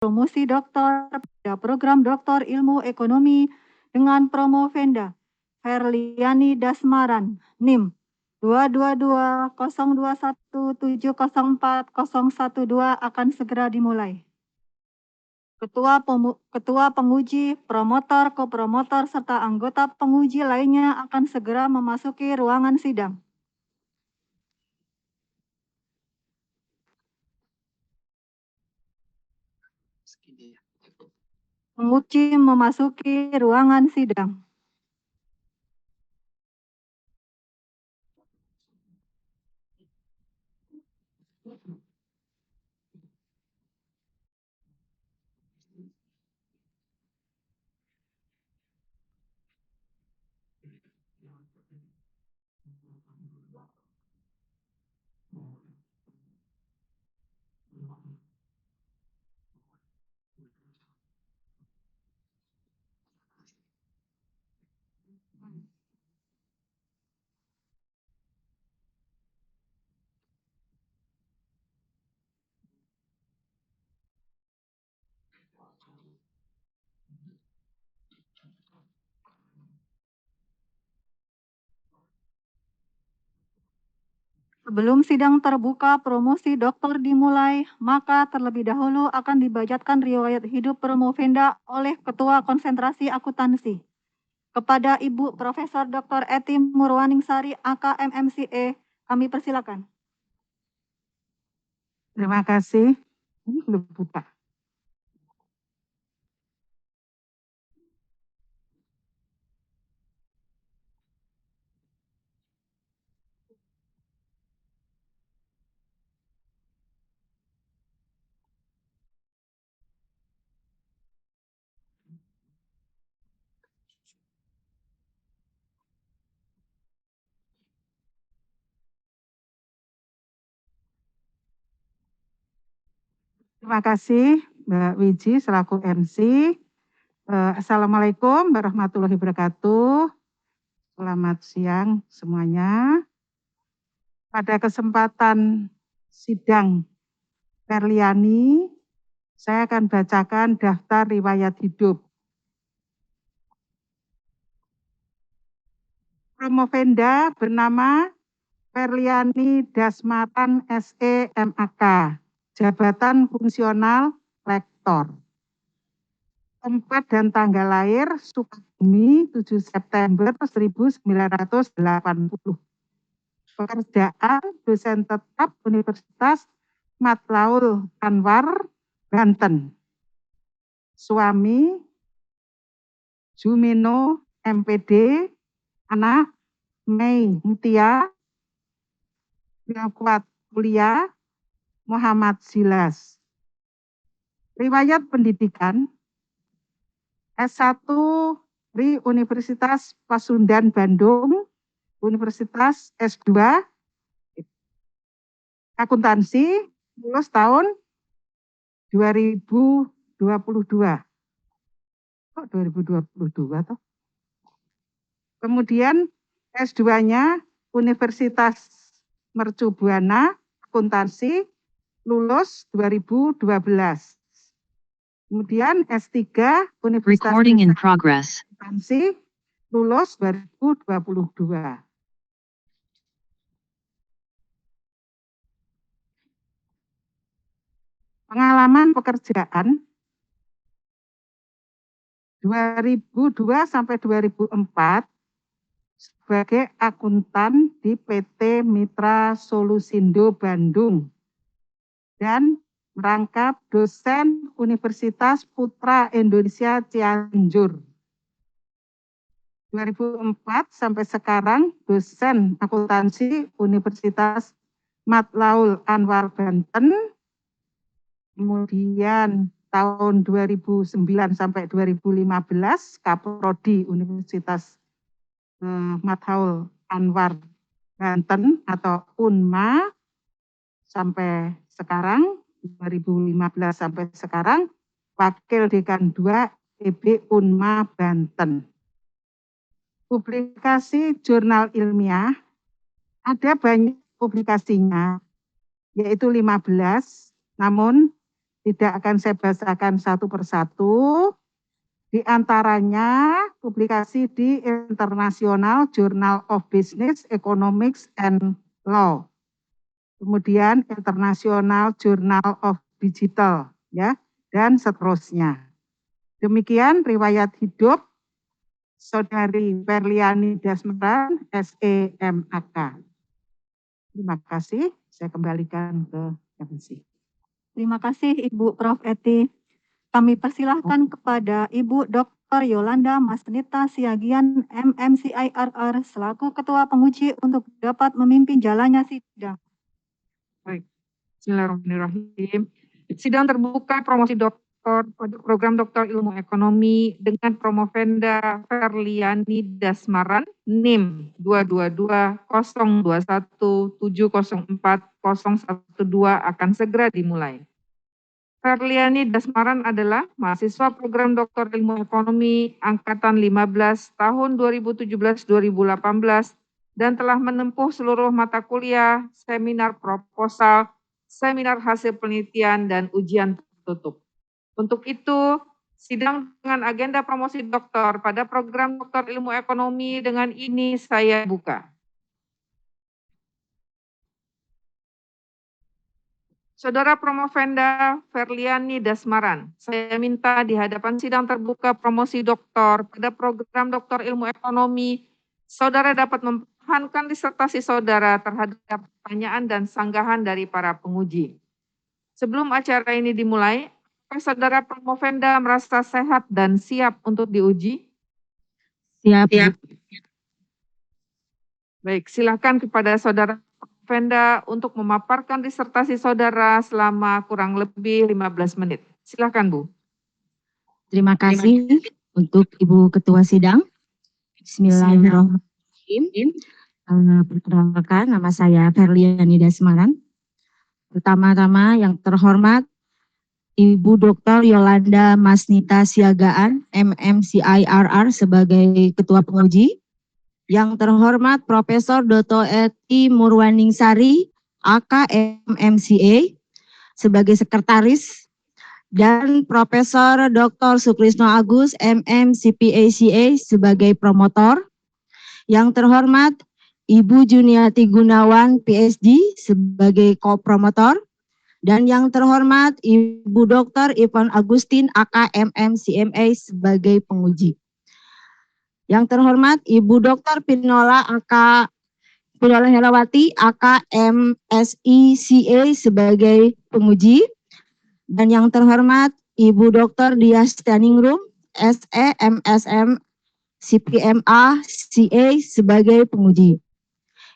promosi doktor pada program Doktor Ilmu Ekonomi dengan Promovenda Herliani Dasmaran, NIM 2220217040012 akan segera dimulai. Ketua penguji, promotor, kopromotor, serta anggota penguji lainnya akan segera memasuki ruangan sidang. Penguji memasuki ruangan sidang. Sebelum sidang terbuka promosi doktor dimulai, maka terlebih dahulu akan dibacakan riwayat hidup Promovenda oleh Ketua Konsentrasi Akuntansi. Kepada Ibu Profesor Dr. Eti Murwaningsari, AKMMCE, kami persilakan. Terima kasih. Ini belum buka. Terima kasih Mbak Wiji selaku MC. Assalamualaikum warahmatullahi wabarakatuh. Selamat siang semuanya. Pada kesempatan sidang Herliani, saya akan bacakan daftar riwayat hidup. Promovenda bernama Herliani Dasmaran SE MAK, jabatan fungsional lektor. Tempat dan tanggal lahir Sukabumi 7 September 1980. Pekerjaan dosen tetap Universitas Matlaul Anwar, Banten. Suami Jumino MPD, anak Mei Mutia, kuat kuliah Muhammad Silas. Riwayat pendidikan S1 di Universitas Pasundan Bandung, Universitas S2 akuntansi, lulus tahun 2022. Kok 2022 toh? Kemudian S2-nya Universitas Mercu Buana, akuntansi, lulus 2012. Kemudian S3 Universitas Akuntansi, lulus 2022. Pengalaman pekerjaan 2002 sampai 2004 sebagai akuntan di PT Mitra Solusindo Bandung dan merangkap dosen Universitas Putra Indonesia Cianjur. 2004 sampai sekarang dosen akuntansi Universitas Matlaul Anwar Banten. Kemudian tahun 2009 sampai 2015 Kaprodi Universitas Matlaul Anwar Banten atau UNMA sampai sekarang 2015 sampai sekarang Wakil Dekan 2 EB UNMA Banten. Publikasi jurnal ilmiah ada banyak publikasinya, yaitu 15, namun Tidak akan saya bacakan satu persatu. Di antaranya publikasi di International Journal of Business, Economics, and Law. Kemudian International Journal of Digital, ya, dan seterusnya. Demikian riwayat hidup Saudari Ferliani Dasmaran, SEMAK. Terima kasih. Saya kembalikan ke MC. Terima kasih Ibu Prof. Eti. Kami persilahkan kepada Ibu Dr. Yolanda Masnita Siagian, MMCIRR, selaku Ketua Penguji untuk dapat memimpin jalannya sidang. Baik, Bismillahirrahmanirrahim. Sidang terbuka promosi doktor program Doktor Ilmu Ekonomi dengan Promovenda Ferliani Dasmaran, NIM 222-021-704-012 akan segera dimulai. Ferliani Dasmaran adalah mahasiswa program Doktor Ilmu Ekonomi Angkatan 15 tahun 2017-2018 dan telah menempuh seluruh mata kuliah, seminar proposal, seminar hasil penelitian, dan ujian tertutup. Untuk itu, sidang dengan agenda promosi doktor pada program Doktor Ilmu Ekonomi dengan ini saya buka. Saudara Promovenda Ferliani Dasmaran, saya minta di hadapan sidang terbuka promosi doktor pada program Doktor Ilmu Ekonomi, saudara dapat mempertahankan disertasi saudara terhadap pertanyaan dan sanggahan dari para penguji. Sebelum acara ini dimulai, apakah saudara Promovenda merasa sehat dan siap untuk diuji? Siap. Baik, silakan kepada saudara Promovenda untuk memaparkan disertasi saudara selama kurang lebih 15 menit. Silakan, Bu. Terima kasih untuk Ibu Ketua Sidang. Bismillahirrahmanirrahim. Perkenalkan, nama saya Ferliani Dasmaran. Pertama-tama yang terhormat Ibu Dr. Yolanda Masnita Siagaan, MMCIRR sebagai Ketua Penguji. Yang terhormat Profesor Dr. Eti Murwaningsari, AKMMCA sebagai Sekretaris, dan Profesor Dr. Sukrisno Agus, MMCPACA sebagai Promotor. Yang terhormat Ibu Juniati Gunawan, PhD sebagai Co-Promotor. Dan yang terhormat Ibu Dr. Ivan Agustin, AKMMCMA sebagai Penguji. Yang terhormat Ibu Dr. Pinola Herawati, AKMSICA sebagai penguji. Dan yang terhormat Ibu Dr. Dias Taningrum, SEMSM CPMA CA sebagai penguji.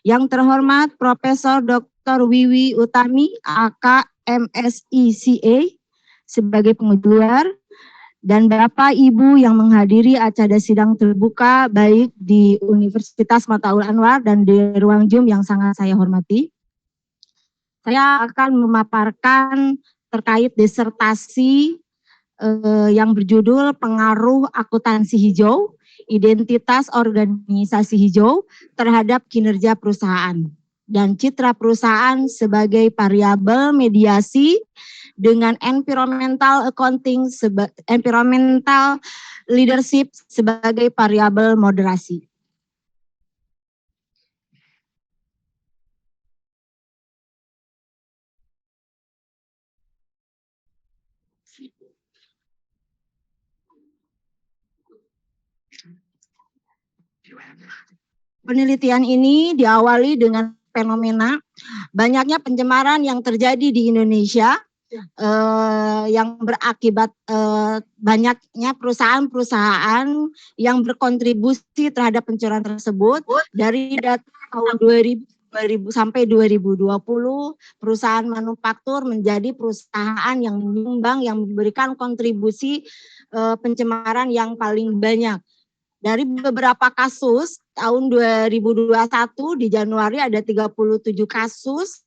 Yang terhormat Profesor Dr. Wiwi Utami, AKMSICA sebagai penguji luar. Dan Bapak Ibu yang menghadiri acara sidang terbuka baik di Universitas Mataul Anwar dan di ruang Zoom yang sangat saya hormati. Saya akan memaparkan terkait disertasi yang berjudul Pengaruh Akuntansi Hijau, Identitas Organisasi Hijau terhadap Kinerja Perusahaan dan Citra Perusahaan sebagai variabel mediasi dengan environmental accounting, environmental leadership sebagai variabel moderasi. Penelitian ini diawali dengan fenomena banyaknya pencemaran yang terjadi di Indonesia yang berakibat banyaknya perusahaan-perusahaan yang berkontribusi terhadap pencemaran tersebut. Dari data tahun 2000 sampai 2020, perusahaan manufaktur menjadi perusahaan yang menyumbang, yang memberikan kontribusi pencemaran yang paling banyak. Dari beberapa kasus, tahun 2021 di Januari ada 37 kasus,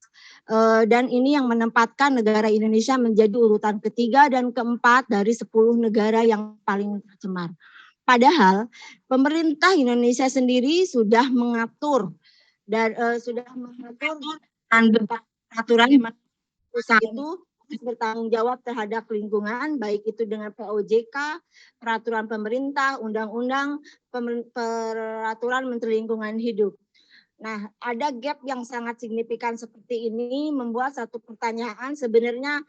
dan ini yang menempatkan negara Indonesia menjadi urutan ketiga dan keempat dari 10 negara yang paling tercemar. Padahal pemerintah Indonesia sendiri sudah mengatur dan peraturan perusahaan itu harus bertanggung jawab terhadap lingkungan, baik itu dengan POJK, peraturan pemerintah, undang-undang, peraturan Menteri Lingkungan Hidup. Nah, ada gap yang sangat signifikan seperti ini membuat satu pertanyaan, sebenarnya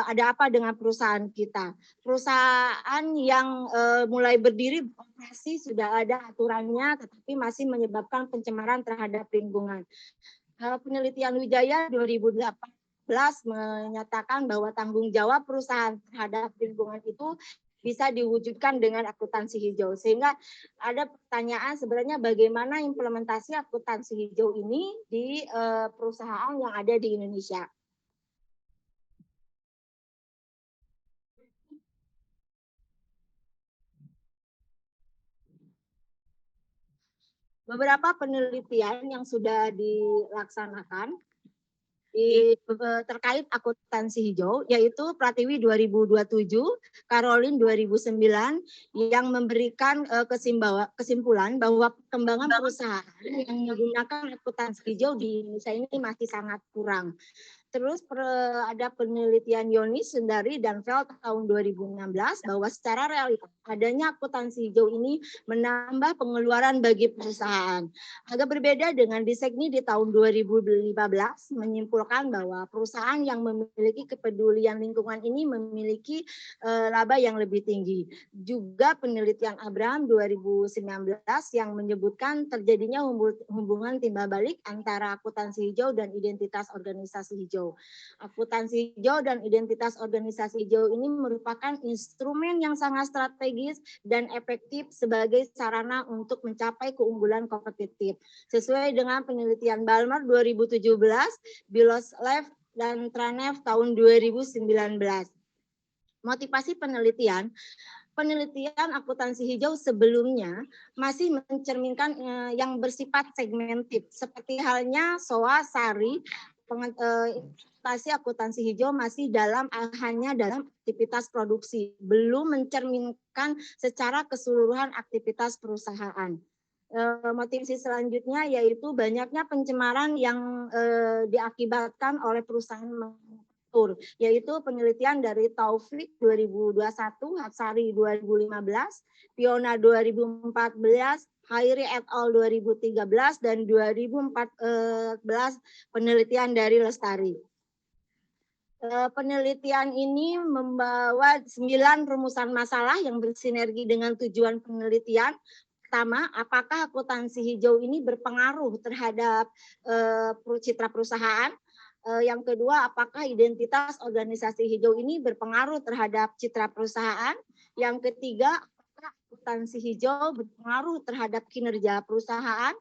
ada apa dengan perusahaan kita? Perusahaan yang mulai berdiri beroperasi sudah ada aturannya, tetapi masih menyebabkan pencemaran terhadap lingkungan. Penelitian Wijaya 2018 menyatakan bahwa tanggung jawab perusahaan terhadap lingkungan itu bisa diwujudkan dengan akuntansi hijau. Sehingga ada pertanyaan sebenarnya bagaimana implementasi akuntansi hijau ini di perusahaan yang ada di Indonesia. Beberapa penelitian yang sudah dilaksanakan terkait akuntansi hijau, yaitu Pratiwi 2027, Caroline 2009, yang memberikan kesimpulan bahwa perkembangan perusahaan yang menggunakan akuntansi hijau di Indonesia ini masih sangat kurang. Terus ada penelitian Yoni Sundari dan Veld tahun 2016 bahwa secara realitas adanya akuntansi hijau ini menambah pengeluaran bagi perusahaan. Agak berbeda dengan Disegni di tahun 2015 menyimpulkan bahwa perusahaan yang memiliki kepedulian lingkungan ini memiliki laba yang lebih tinggi. Juga penelitian Abraham 2019 yang menyebutkan terjadinya hubungan timbal balik antara akuntansi hijau dan identitas organisasi hijau. Akuntansi hijau dan identitas organisasi hijau ini merupakan instrumen yang sangat strategis dan efektif sebagai sarana untuk mencapai keunggulan kompetitif. Sesuai dengan penelitian Balmer 2017, Biloslev dan Tranev tahun 2019. Motivasi penelitian akuntansi hijau sebelumnya masih mencerminkan yang bersifat segmentif, seperti halnya SOA, SARI, implementasi akuntansi hijau masih hanya dalam aktivitas produksi, belum mencerminkan secara keseluruhan aktivitas perusahaan. Motivasi selanjutnya yaitu banyaknya pencemaran yang diakibatkan oleh perusahaan manufaktur, yaitu penelitian dari Taufik 2021, Hatsari 2015, Piona 2014, Hairi et al. 2013 dan 2014 penelitian dari Lestari. Penelitian ini membawa 9 rumusan masalah yang bersinergi dengan tujuan penelitian. Pertama, apakah akuntansi hijau ini berpengaruh terhadap citra perusahaan? Yang kedua, apakah identitas organisasi hijau ini berpengaruh terhadap citra perusahaan? Yang ketiga, akuntansi hijau berpengaruh terhadap kinerja perusahaan.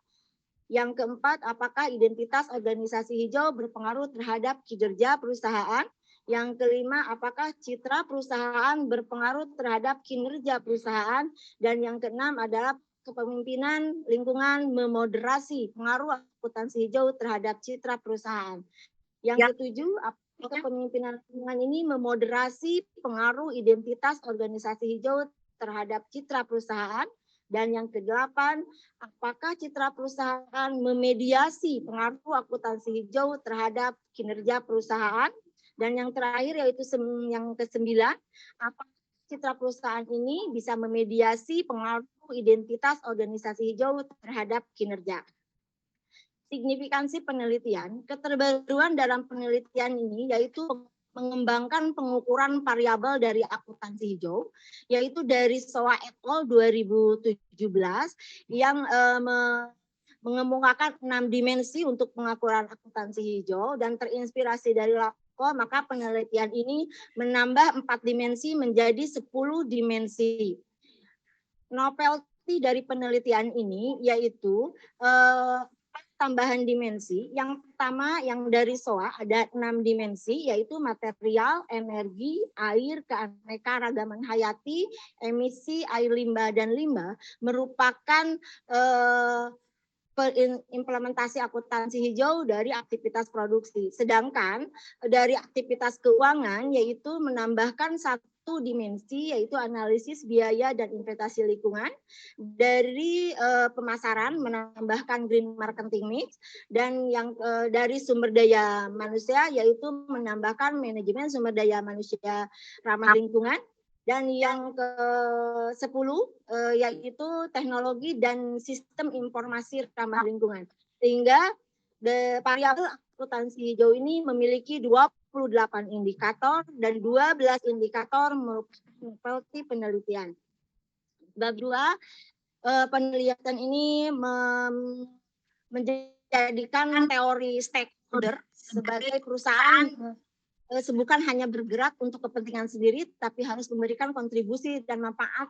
Yang keempat, apakah identitas organisasi hijau berpengaruh terhadap kinerja perusahaan. Yang kelima, apakah citra perusahaan berpengaruh terhadap kinerja perusahaan. Dan yang keenam adalah kepemimpinan lingkungan memoderasi pengaruh akuntansi hijau terhadap citra perusahaan. Yang ketujuh, kepemimpinan lingkungan ini memoderasi pengaruh identitas organisasi hijau terhadap citra perusahaan. Dan yang kedelapan, apakah citra perusahaan memediasi pengaruh akuntansi hijau terhadap kinerja perusahaan. Dan yang terakhir yaitu yang kesembilan, apakah citra perusahaan ini bisa memediasi pengaruh identitas organisasi hijau terhadap kinerja. Signifikansi penelitian, keterbaruan dalam penelitian ini yaitu mengembangkan pengukuran variabel dari akuntansi hijau, yaitu dari SOA et al. 2017 yang mengemukakan 6 dimensi untuk pengukuran akuntansi hijau dan terinspirasi dari LAPCO, maka penelitian ini menambah 4 dimensi menjadi 10 dimensi. Novelty dari penelitian ini yaitu tambahan dimensi. Yang pertama yang dari SOA ada 6 dimensi yaitu material, energi, air, keanekaragaman hayati, emisi, air limbah dan limbah merupakan implementasi akuntansi hijau dari aktivitas produksi. Sedangkan dari aktivitas keuangan yaitu menambahkan 1 satu dimensi, yaitu analisis biaya dan investasi lingkungan. Dari pemasaran menambahkan green marketing mix, dan yang dari sumber daya manusia yaitu menambahkan manajemen sumber daya manusia ramah lingkungan. Dan yang ke-10 yaitu teknologi dan sistem informasi ramah lingkungan. Sehingga variabel akuntansi hijau ini memiliki 28 indikator dan 12 indikator merupakan penelitian. Bab 2, penelitian ini menjadikan teori stakeholder sebagai perusahaan bukan hanya bergerak untuk kepentingan sendiri, tapi harus memberikan kontribusi dan manfaat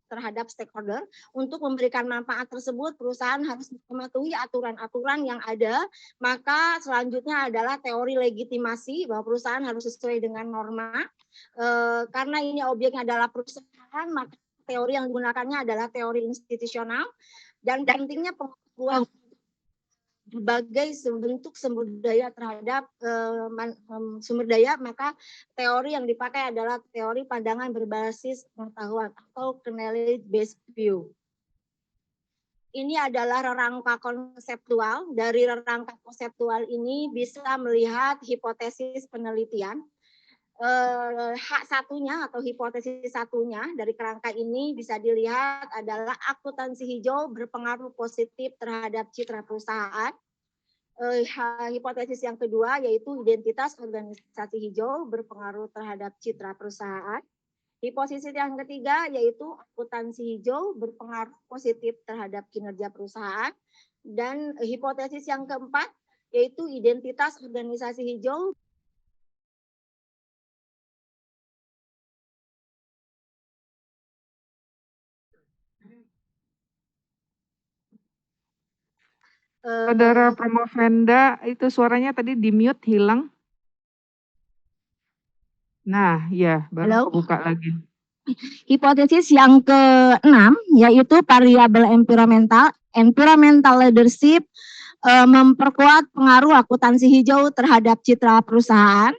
terhadap stakeholder. Untuk memberikan manfaat tersebut, perusahaan harus mematuhi aturan-aturan yang ada. Maka selanjutnya adalah teori legitimasi, bahwa perusahaan harus sesuai dengan norma. Karena ini objeknya adalah perusahaan, maka teori yang digunakannya adalah teori institusional. Dan pentingnya pengetahuan berbagai bentuk sumber daya terhadap sumber daya, maka teori yang dipakai adalah teori pandangan berbasis pengetahuan atau knowledge based view. Ini adalah rangka konseptual. Dari rangka konseptual ini bisa melihat hipotesis penelitian. Hak satunya atau hipotesis satunya dari kerangka ini bisa dilihat adalah akuntansi hijau berpengaruh positif terhadap citra perusahaan. Hipotesis yang kedua yaitu identitas organisasi hijau berpengaruh terhadap citra perusahaan. Hipotesis yang ketiga yaitu akuntansi hijau berpengaruh positif terhadap kinerja perusahaan. Dan hipotesis yang keempat yaitu identitas organisasi hijau Saudara Promovenda, itu suaranya tadi di mute, hilang. Nah, ya, baru Halo? kebuka lagi. Hipotesis yang ke-6 yaitu variabel environmental leadership memperkuat pengaruh akuntansi hijau terhadap citra perusahaan.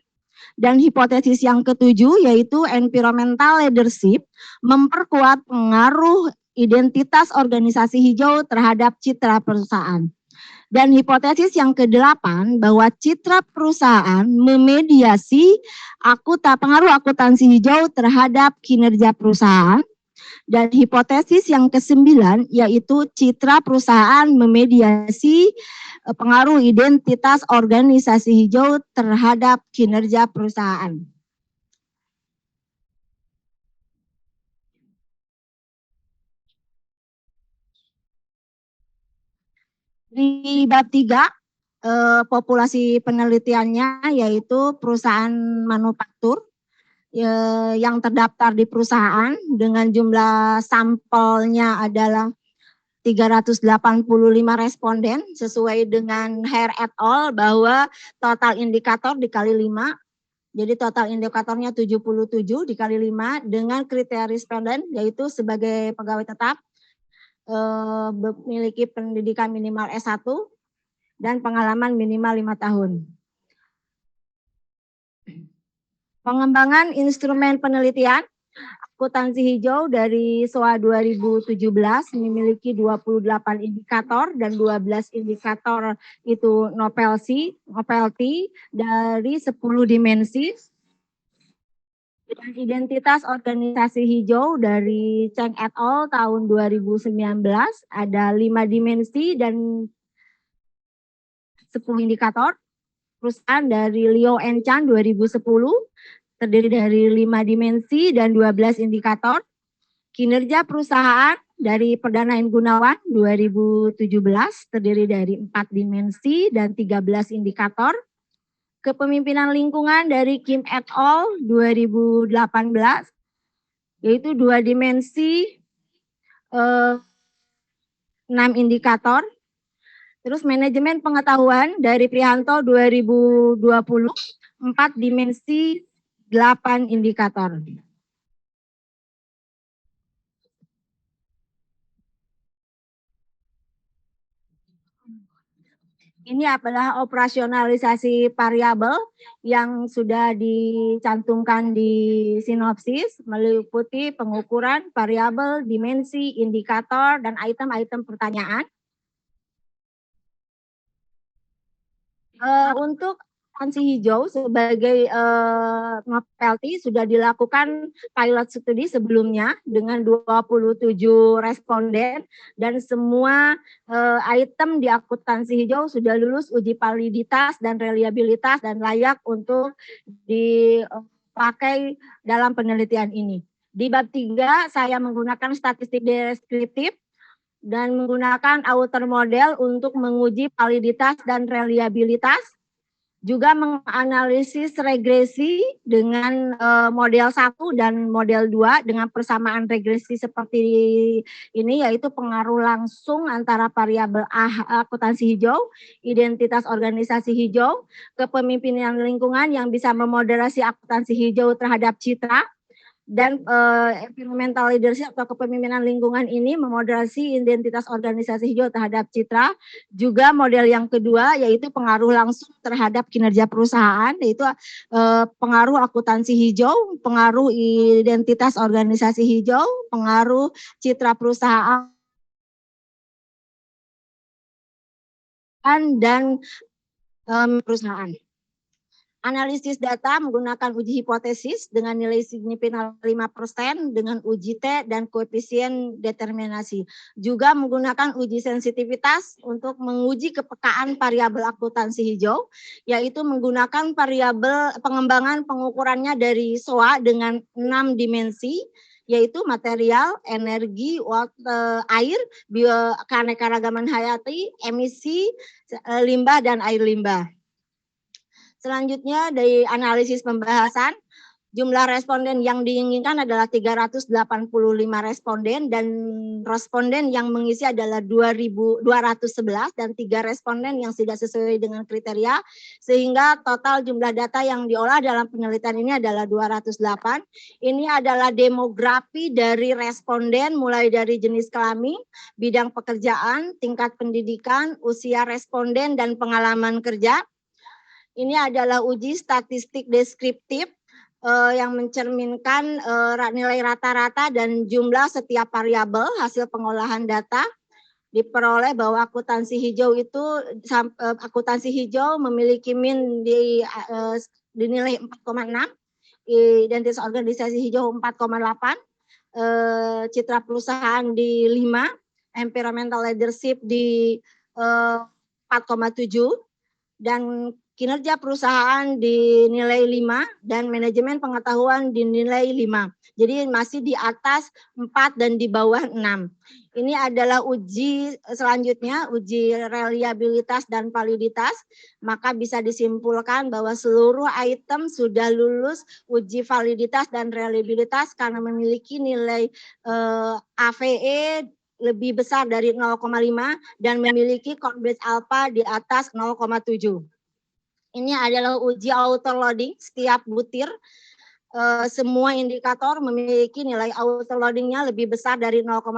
Dan hipotesis yang ke-7 yaitu environmental leadership memperkuat pengaruh identitas organisasi hijau terhadap citra perusahaan. Dan hipotesis yang ke-8 bahwa citra perusahaan memediasi pengaruh akuntansi hijau terhadap kinerja perusahaan. Dan hipotesis yang ke-9 yaitu citra perusahaan memediasi pengaruh identitas organisasi hijau terhadap kinerja perusahaan. Di bab 3, populasi penelitiannya yaitu perusahaan manufaktur yang terdaftar di perusahaan dengan jumlah sampelnya adalah 385 responden sesuai dengan Hare et al. Bahwa total indikator dikali 5, jadi total indikatornya 77 dikali 5 dengan kriteria responden yaitu sebagai pegawai tetap, memiliki pendidikan minimal S1 dan pengalaman minimal 5 tahun. Pengembangan instrumen penelitian akuntansi hijau dari SOA 2017 memiliki 28 indikator dan 12 indikator itu novelty dari 10 dimensi. Dan identitas organisasi hijau dari Cheng et al. Tahun 2019 ada 5 dimensi dan 10 indikator. Perusahaan dari Liu and Chan 2010 terdiri dari 5 dimensi dan 12 indikator. Kinerja perusahaan dari Perdana Gunawan 2017 terdiri dari 4 dimensi dan 13 indikator. Kepemimpinan lingkungan dari Kim et al. 2018 yaitu 2 dimensi 6 indikator. Terus manajemen pengetahuan dari Prihanto 2020 4 dimensi 8 indikator. Ini adalah operasionalisasi variabel yang sudah dicantumkan di sinopsis, meliputi pengukuran variabel, dimensi, indikator, dan item-item pertanyaan. Untuk akuntansi hijau sebagai PLT sudah dilakukan pilot studi sebelumnya dengan 27 responden dan semua item di akuntansi hijau sudah lulus uji validitas dan reliabilitas dan layak untuk dipakai dalam penelitian ini. Di bab 3 saya menggunakan statistik deskriptif dan menggunakan outer model untuk menguji validitas dan reliabilitas, juga menganalisis regresi dengan model 1 dan model 2 dengan persamaan regresi seperti ini, yaitu pengaruh langsung antara variabel akuntansi hijau, identitas organisasi hijau, kepemimpinan lingkungan yang bisa memoderasi akuntansi hijau terhadap citra, dan environmental leadership atau kepemimpinan lingkungan ini memoderasi identitas organisasi hijau terhadap citra. Juga model yang kedua yaitu pengaruh langsung terhadap kinerja perusahaan, yaitu pengaruh akuntansi hijau, pengaruh identitas organisasi hijau, pengaruh citra perusahaan dan perusahaan. Analisis data menggunakan uji hipotesis dengan nilai signifikan 5% dengan uji T dan koefisien determinasi. Juga menggunakan uji sensitivitas untuk menguji kepekaan variabel akuntansi hijau, yaitu menggunakan variabel pengembangan pengukurannya dari SOA dengan 6 dimensi, yaitu material, energi, air, keanekaragaman hayati, emisi, limbah, dan air limbah. Selanjutnya dari analisis pembahasan, jumlah responden yang diinginkan adalah 385 responden dan responden yang mengisi adalah 2.211 dan 3 responden yang tidak sesuai dengan kriteria, sehingga total jumlah data yang diolah dalam penelitian ini adalah 208. Ini adalah demografi dari responden mulai dari jenis kelamin, bidang pekerjaan, tingkat pendidikan, usia responden, dan pengalaman kerja. Ini adalah uji statistik deskriptif yang mencerminkan nilai rata-rata dan jumlah setiap variabel hasil pengolahan data. Diperoleh bahwa akuntansi hijau itu akuntansi hijau memiliki min di nilai 4,6, identitas organisasi hijau 4,8, citra perusahaan di 5, environmental leadership di 4,7, dan kinerja perusahaan dinilai 5 dan manajemen pengetahuan dinilai 5. Jadi masih di atas 4 dan di bawah 6. Ini adalah uji selanjutnya, uji reliabilitas dan validitas. Maka bisa disimpulkan bahwa seluruh item sudah lulus uji validitas dan reliabilitas karena memiliki nilai AVE lebih besar dari 0,5 dan memiliki Coinbase alpha di atas 0,7. Ini adalah uji auto loading setiap butir. Semua indikator memiliki nilai auto loadingnya lebih besar dari 0,5.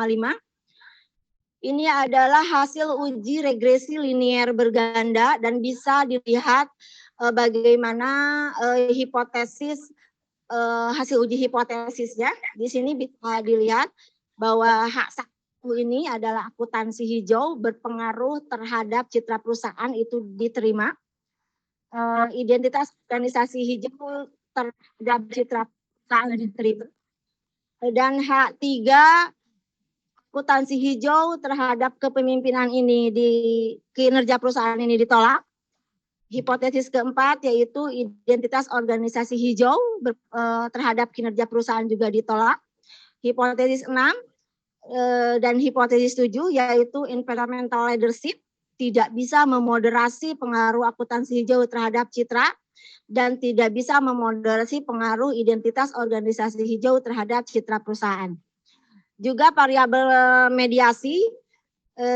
Ini adalah hasil uji regresi linier berganda dan bisa dilihat bagaimana hipotesis hasil uji hipotesisnya. Di sini bisa dilihat bahwa hak satu ini adalah akuntansi hijau berpengaruh terhadap citra perusahaan itu diterima. Identitas organisasi hijau terhadap citra perusahaan diterima. Dan hak 3 akuntansi hijau terhadap kepemimpinan ini di kinerja perusahaan ini ditolak. Hipotesis keempat yaitu identitas organisasi hijau terhadap kinerja perusahaan juga ditolak. Hipotesis 6 dan hipotesis 7 yaitu environmental leadership tidak bisa memoderasi pengaruh akuntansi hijau terhadap citra dan tidak bisa memoderasi pengaruh identitas organisasi hijau terhadap citra perusahaan. Juga variabel mediasi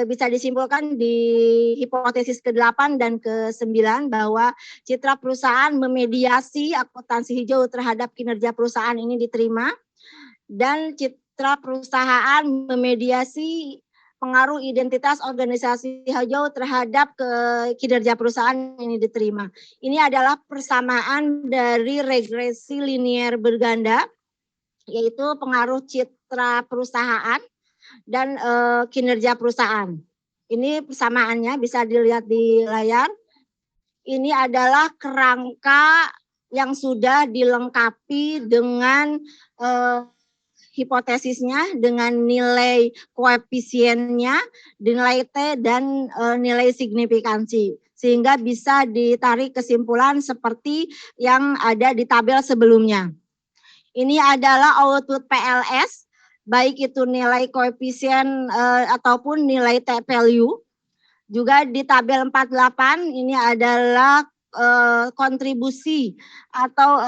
bisa disimpulkan di hipotesis ke-8 dan ke-9 bahwa citra perusahaan memediasi akuntansi hijau terhadap kinerja perusahaan ini diterima dan citra perusahaan memediasi pengaruh identitas organisasi hijau terhadap kinerja perusahaan ini diterima. Ini adalah persamaan dari regresi linier berganda, yaitu pengaruh citra perusahaan dan kinerja perusahaan. Ini persamaannya bisa dilihat di layar. Ini adalah kerangka yang sudah dilengkapi dengan hipotesisnya, dengan nilai koefisiennya, nilai T, dan nilai signifikansi. Sehingga bisa ditarik kesimpulan seperti yang ada di tabel sebelumnya. Ini adalah output PLS, baik itu nilai koefisien ataupun nilai T value. Juga di tabel 48 ini adalah kontribusi atau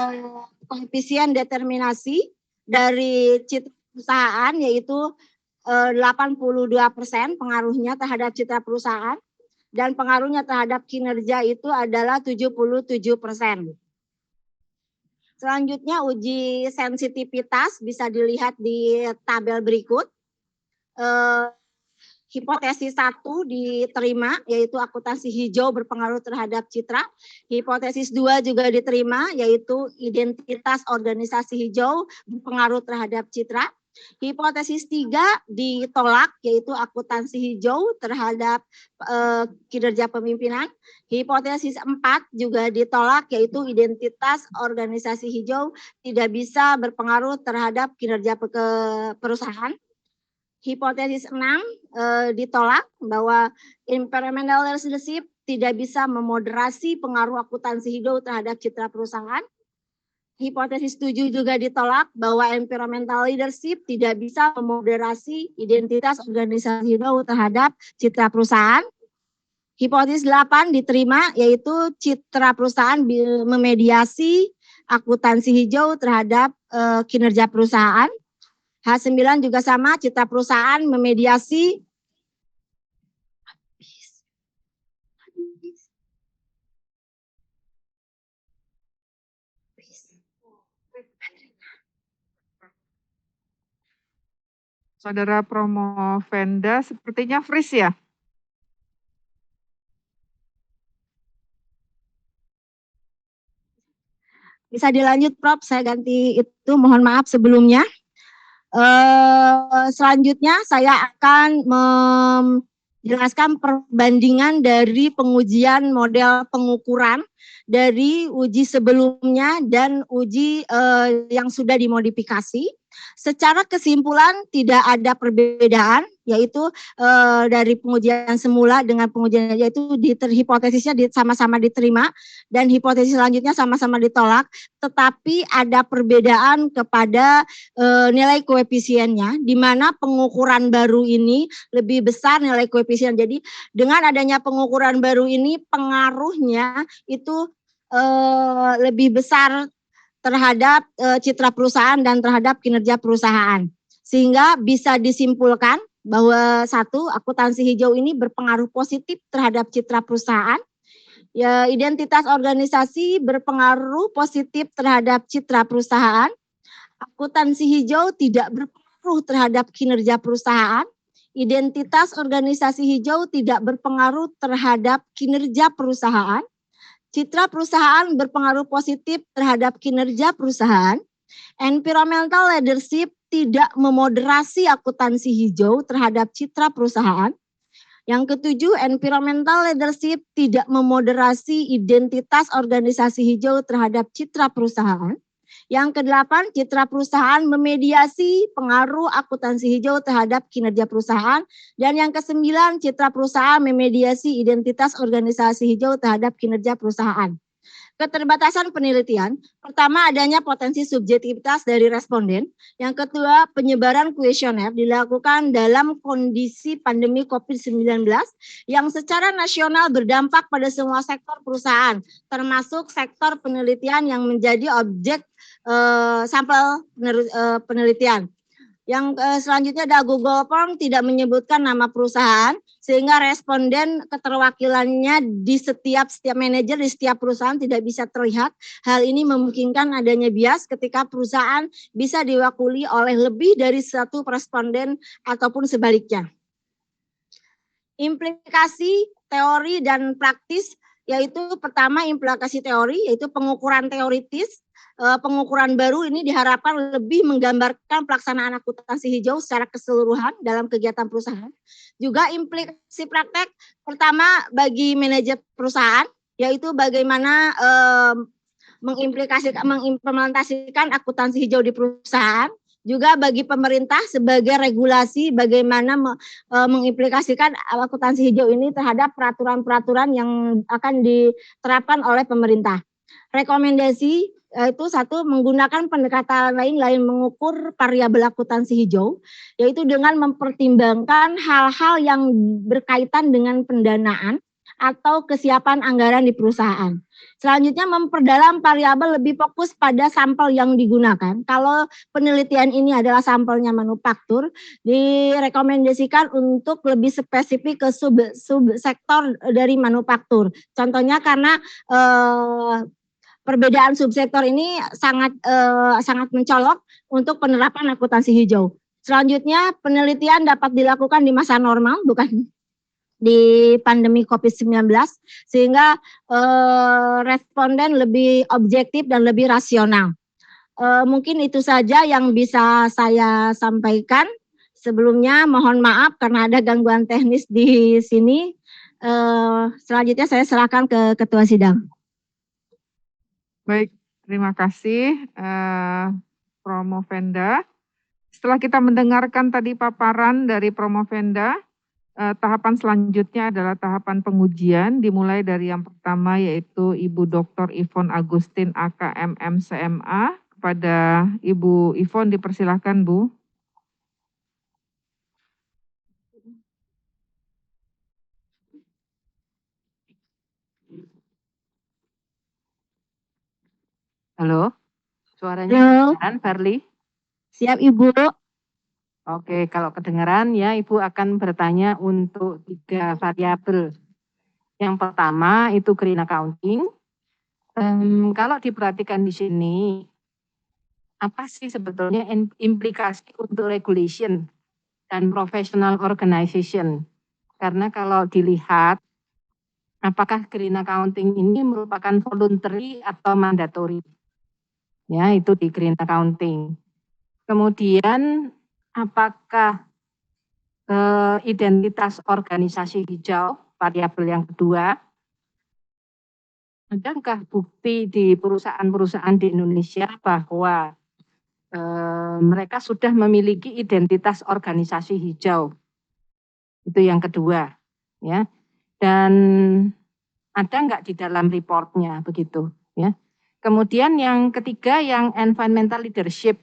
koefisien determinasi dari citra perusahaan, yaitu 82% pengaruhnya terhadap citra perusahaan, dan pengaruhnya terhadap kinerja itu adalah 77%. Selanjutnya uji sensitivitas bisa dilihat di tabel berikut. Hipotesis 1 diterima, yaitu akuntansi hijau berpengaruh terhadap citra. Hipotesis 2 juga diterima, yaitu identitas organisasi hijau berpengaruh terhadap citra. Hipotesis 3 ditolak, yaitu akuntansi hijau terhadap kinerja pemimpinan. Hipotesis 4 juga ditolak, yaitu identitas organisasi hijau tidak bisa berpengaruh terhadap kinerja perusahaan. Hipotesis 6 ditolak, bahwa environmental leadership tidak bisa memoderasi pengaruh akuntansi hijau terhadap citra perusahaan. Hipotesis 7 juga ditolak, bahwa environmental leadership tidak bisa memoderasi identitas organisasi hijau terhadap citra perusahaan. Hipotesis 8 diterima, yaitu citra perusahaan memediasi akuntansi hijau terhadap kinerja perusahaan. H9 juga sama, citra perusahaan memediasi Saudara Promovenda sepertinya freeze ya? Bisa dilanjut, Prof. Saya ganti itu, mohon maaf sebelumnya. Selanjutnya saya akan menjelaskan perbandingan dari pengujian model pengukuran dari uji sebelumnya dan uji yang sudah dimodifikasi. Secara kesimpulan tidak ada perbedaan, yaitu dari pengujian semula dengan pengujian, yaitu hipotesisnya sama-sama diterima dan hipotesis selanjutnya sama-sama ditolak, tetapi ada perbedaan kepada nilai koefisiennya, di mana pengukuran baru ini lebih besar nilai koefisien. Jadi dengan adanya pengukuran baru ini pengaruhnya itu lebih besar terhadap citra perusahaan dan terhadap kinerja perusahaan. Sehingga bisa disimpulkan bahwa satu, akuntansi hijau ini berpengaruh positif terhadap citra perusahaan. Ya, identitas organisasi berpengaruh positif terhadap citra perusahaan. Akuntansi hijau tidak berpengaruh terhadap kinerja perusahaan. Identitas organisasi hijau tidak berpengaruh terhadap kinerja perusahaan. Citra perusahaan berpengaruh positif terhadap kinerja perusahaan. Environmental leadership tidak memoderasi akuntansi hijau terhadap citra perusahaan. Yang ketujuh, environmental leadership tidak memoderasi identitas organisasi hijau terhadap citra perusahaan. Yang kedelapan, citra perusahaan memediasi pengaruh akuntansi hijau terhadap kinerja perusahaan. Dan yang kesembilan, citra perusahaan memediasi identitas organisasi hijau terhadap kinerja perusahaan. Keterbatasan penelitian, pertama adanya potensi subjektivitas dari responden. Yang kedua, penyebaran kuesioner dilakukan dalam kondisi pandemi COVID-19 yang secara nasional berdampak pada semua sektor perusahaan, termasuk sektor penelitian yang menjadi objek sampel penelitian. Yang selanjutnya ada Google Form tidak menyebutkan nama perusahaan, sehingga responden keterwakilannya di setiap manajer di setiap perusahaan tidak bisa terlihat. Hal ini memungkinkan adanya bias ketika perusahaan bisa diwakili oleh lebih dari satu responden ataupun sebaliknya. Implikasi teori dan praktis, yaitu pertama implikasi teori, yaitu pengukuran teoritis. Pengukuran baru ini diharapkan lebih menggambarkan pelaksanaan akuntansi hijau secara keseluruhan dalam kegiatan perusahaan. Juga implikasi praktek, pertama bagi manajer perusahaan, yaitu bagaimana mengimplementasikan akuntansi hijau di perusahaan. Juga bagi pemerintah sebagai regulasi bagaimana mengimplikasikan akuntansi hijau ini terhadap peraturan-peraturan yang akan diterapkan oleh pemerintah. Rekomendasi yaitu satu, menggunakan pendekatan lain mengukur variabel akuntansi hijau, yaitu dengan mempertimbangkan hal-hal yang berkaitan dengan pendanaan atau kesiapan anggaran di perusahaan. Selanjutnya, memperdalam variabel, lebih fokus pada sampel yang digunakan. Kalau penelitian ini adalah sampelnya manufaktur, direkomendasikan untuk lebih spesifik ke subsektor dari manufaktur. Contohnya karena perbedaan subsektor ini sangat mencolok untuk penerapan akuntansi hijau. Selanjutnya, penelitian dapat dilakukan di masa normal, bukan di pandemi COVID-19, sehingga responden lebih objektif dan lebih rasional. Mungkin itu saja yang bisa saya sampaikan. Sebelumnya mohon maaf karena ada gangguan teknis di sini. Selanjutnya saya serahkan ke Ketua Sidang. Baik, terima kasih Promovenda. Setelah kita mendengarkan tadi paparan dari Promovenda, tahapan selanjutnya adalah tahapan pengujian, dimulai dari yang pertama yaitu Ibu Dr. Ivon Agustin AKMM CMA. Kepada Ibu Ivon dipersilahkan, Bu. Halo, suaranya Halo. kedengaran, Verly? Siap, Ibu. Oke, kalau kedengaran ya Ibu akan bertanya untuk 3 variabel. Yang pertama itu green accounting. Kalau diperhatikan di sini, apa sih sebetulnya implikasi untuk regulation dan professional organization? Karena kalau dilihat, apakah green accounting ini merupakan voluntary atau mandatory? Ya, itu di green accounting. Kemudian apakah identitas organisasi hijau, variabel yang kedua, adakah bukti di perusahaan-perusahaan di Indonesia bahwa mereka sudah memiliki identitas organisasi hijau? Itu yang kedua, ya. Dan ada nggak di dalam reportnya begitu, ya. Kemudian yang ketiga yang environmental leadership.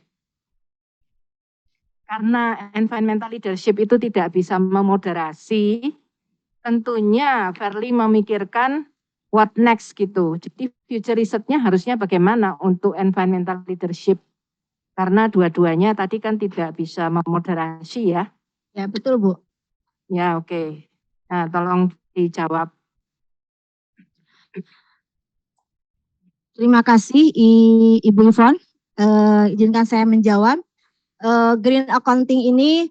Karena environmental leadership itu tidak bisa memoderasi, tentunya Verly memikirkan what next gitu. Jadi future risetnya harusnya bagaimana untuk environmental leadership. Karena dua-duanya tadi kan tidak bisa memoderasi ya. Ya, betul, Bu. Ya, oke. Nah, tolong dijawab. Terima kasih Ibu Ivon. Izinkan saya menjawab. Green accounting ini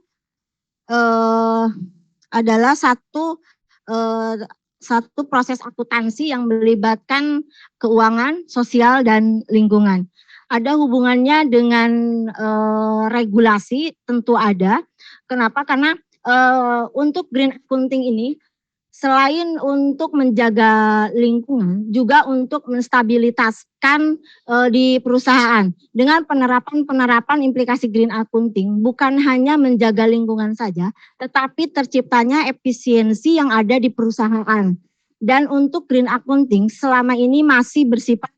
adalah satu proses akuntansi yang melibatkan keuangan, sosial, dan lingkungan. Ada hubungannya dengan regulasi, tentu ada. Kenapa? Karena untuk green accounting ini, selain untuk menjaga lingkungan, juga untuk menstabilitaskan di perusahaan. Dengan penerapan implikasi green accounting, bukan hanya menjaga lingkungan saja, tetapi terciptanya efisiensi yang ada di perusahaan. Dan untuk green accounting selama ini masih bersifat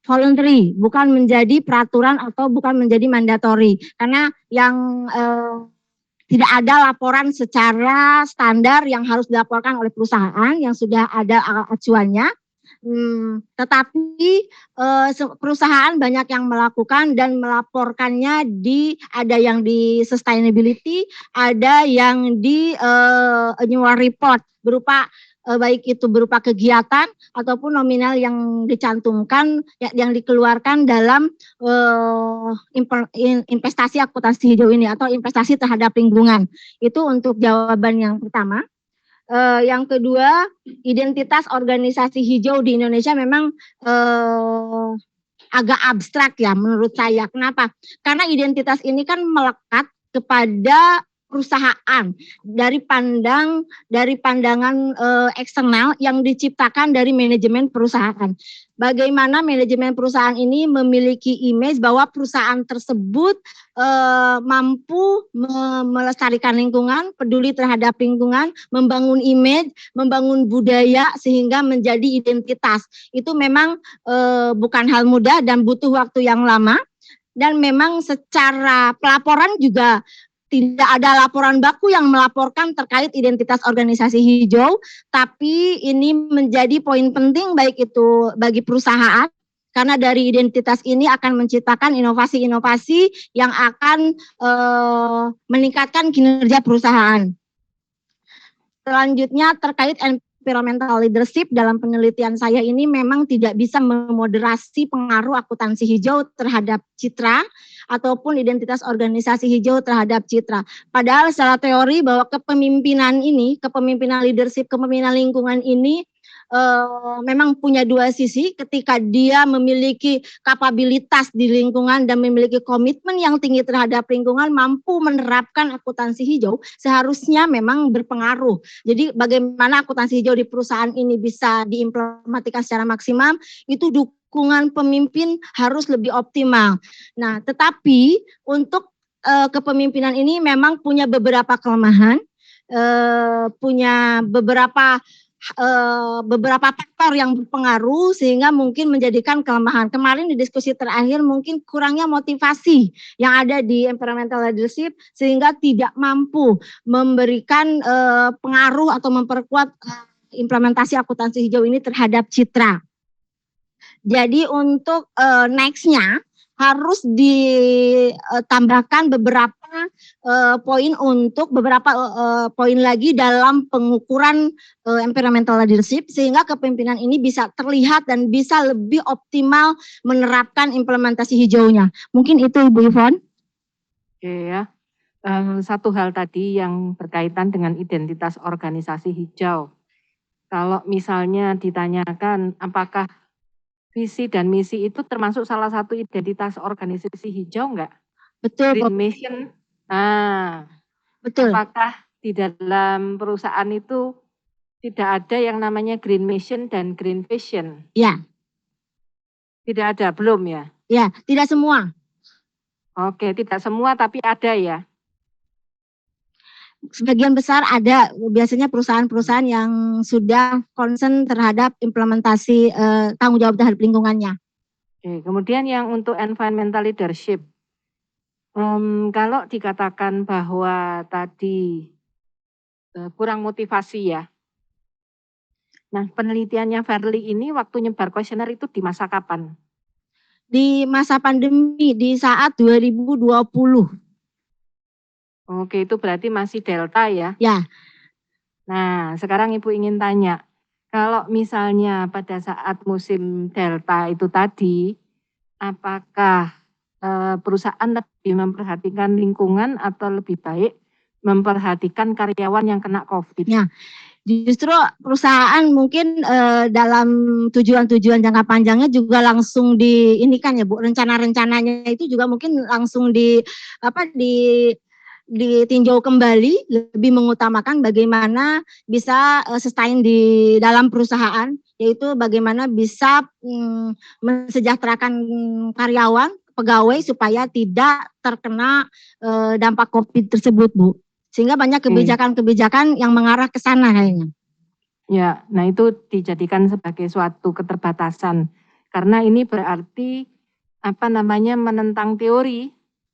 voluntary, bukan menjadi peraturan atau bukan menjadi mandatory. Karena yang tidak ada laporan secara standar yang harus dilaporkan oleh perusahaan yang sudah ada acuannya. Tetapi perusahaan banyak yang melakukan dan melaporkannya ada yang di sustainability, ada yang di annual report berupa baik itu berupa kegiatan ataupun nominal yang dicantumkan, yang dikeluarkan dalam investasi akuntansi hijau ini atau investasi terhadap lingkungan. Itu untuk jawaban yang pertama. Yang kedua, identitas organisasi hijau di Indonesia memang agak abstrak ya menurut saya. Kenapa? Karena identitas ini kan melekat kepada perusahaan dari pandangan eksternal yang diciptakan dari manajemen perusahaan. Bagaimana manajemen perusahaan ini memiliki image bahwa perusahaan tersebut mampu melestarikan lingkungan, peduli terhadap lingkungan, membangun image, membangun budaya sehingga menjadi identitas. Itu memang bukan hal mudah dan butuh waktu yang lama. Dan memang secara pelaporan juga tidak ada laporan baku yang melaporkan terkait identitas organisasi hijau, tapi ini menjadi poin penting baik itu bagi perusahaan, karena dari identitas ini akan menciptakan inovasi-inovasi yang akan meningkatkan kinerja perusahaan. Selanjutnya terkait environmental leadership, dalam penelitian saya ini memang tidak bisa memoderasi pengaruh akuntansi hijau terhadap citra ataupun identitas organisasi hijau terhadap citra. Padahal secara teori bahwa kepemimpinan leadership, kepemimpinan lingkungan ini memang punya dua sisi. Ketika dia memiliki kapabilitas di lingkungan dan memiliki komitmen yang tinggi terhadap lingkungan, mampu menerapkan akuntansi hijau, seharusnya memang berpengaruh. Jadi bagaimana akuntansi hijau di perusahaan ini bisa diimplementasikan secara maksimal, itu dukungan pemimpin harus lebih optimal. Nah, tetapi untuk kepemimpinan ini memang punya beberapa kelemahan, punya beberapa faktor yang berpengaruh sehingga mungkin menjadikan kelemahan. Kemarin di diskusi terakhir mungkin kurangnya motivasi yang ada di environmental leadership sehingga tidak mampu memberikan pengaruh atau memperkuat implementasi akuntansi hijau ini terhadap citra. Jadi untuk next-nya harus ditambahkan beberapa poin poin lagi dalam pengukuran environmental leadership sehingga kepemimpinan ini bisa terlihat dan bisa lebih optimal menerapkan implementasi hijaunya. Mungkin itu Ibu Yvonne. Oke ya. Satu hal tadi yang berkaitan dengan identitas organisasi hijau. Kalau misalnya ditanyakan apakah visi dan misi itu termasuk salah satu identitas organisasi hijau enggak? Betul, Green mission. Nah, betul. apakah di dalam perusahaan itu tidak ada yang namanya green mission dan green vision? Ya. Tidak ada, belum ya? Ya, tidak semua. Oke, tidak semua tapi ada ya? Sebagian besar ada, biasanya perusahaan-perusahaan yang sudah concern terhadap implementasi tanggung jawab terhadap lingkungannya. Oke, kemudian yang untuk environmental leadership, kalau dikatakan bahwa tadi kurang motivasi ya. Nah, penelitiannya Verly ini waktu nyebar kuesioner itu di masa kapan? Di masa pandemi, di saat 2020. Oke, itu berarti masih Delta ya? Ya. Nah, sekarang Ibu ingin tanya, kalau misalnya pada saat musim Delta itu tadi, apakah perusahaan lebih memperhatikan lingkungan atau lebih baik memperhatikan karyawan yang kena COVID? Ya, justru perusahaan mungkin dalam tujuan-tujuan jangka panjangnya juga langsung diinikan ya Bu, rencana-rencananya itu juga mungkin langsung ditinjau kembali, lebih mengutamakan bagaimana bisa sustain di dalam perusahaan, yaitu bagaimana bisa mensejahterakan karyawan, pegawai supaya tidak terkena dampak COVID tersebut, Bu. Sehingga banyak kebijakan-kebijakan yang mengarah ke sana kayaknya. Ya, nah itu dijadikan sebagai suatu keterbatasan. Karena ini berarti menentang teori.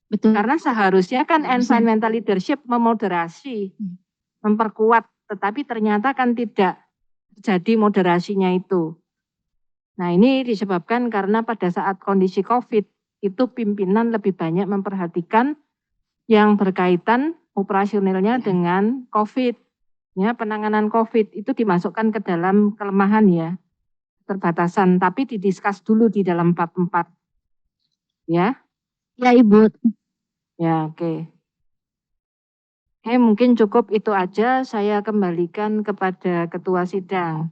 Betul. Karena seharusnya kan environmental leadership memoderasi, memperkuat, tetapi ternyata kan tidak jadi moderasinya itu. Nah, ini disebabkan karena pada saat kondisi COVID itu pimpinan lebih banyak memperhatikan yang berkaitan operasionalnya dengan COVID. Ya, penanganan COVID itu dimasukkan ke dalam kelemahan ya, keterbatasan, tapi didiskus dulu di dalam 44. Ya, Ya Ibu. ya oke. Oke, mungkin cukup itu aja. Saya kembalikan kepada Ketua Sidang.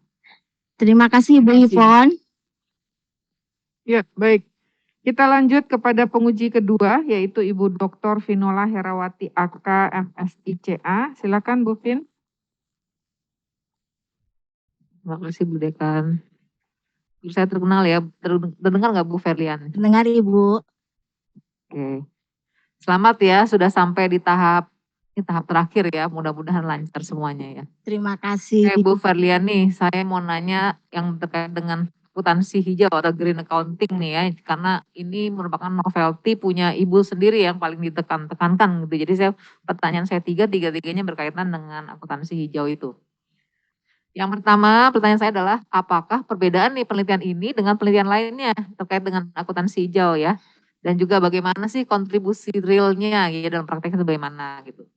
Terima kasih Ibu Terima kasih. Ivon. Ya, baik. Kita lanjut kepada penguji kedua, yaitu Ibu Dr. Vinola Herawati AK MSICA. Silakan Bu Vin. Terima kasih Bu Dekan. Saya terkenal ya, terdengar nggak Bu Ferlian? Dengar Ibu. Oke. Selamat ya, sudah sampai di tahap terakhir ya, mudah-mudahan lancar semuanya ya. Terima kasih. Bu Ferlian nih, saya mau nanya yang terkait dengan akuntansi hijau atau green accounting nih ya, karena ini merupakan novelty punya Ibu sendiri yang paling ditekankan gitu. Jadi pertanyaan saya tiga-tiganya berkaitan dengan akuntansi hijau itu. Yang pertama, pertanyaan saya adalah, apakah perbedaan nih penelitian ini dengan penelitian lainnya terkait dengan akuntansi hijau ya? Dan juga bagaimana sih kontribusi realnya ya dalam prakteknya itu bagaimana gitu.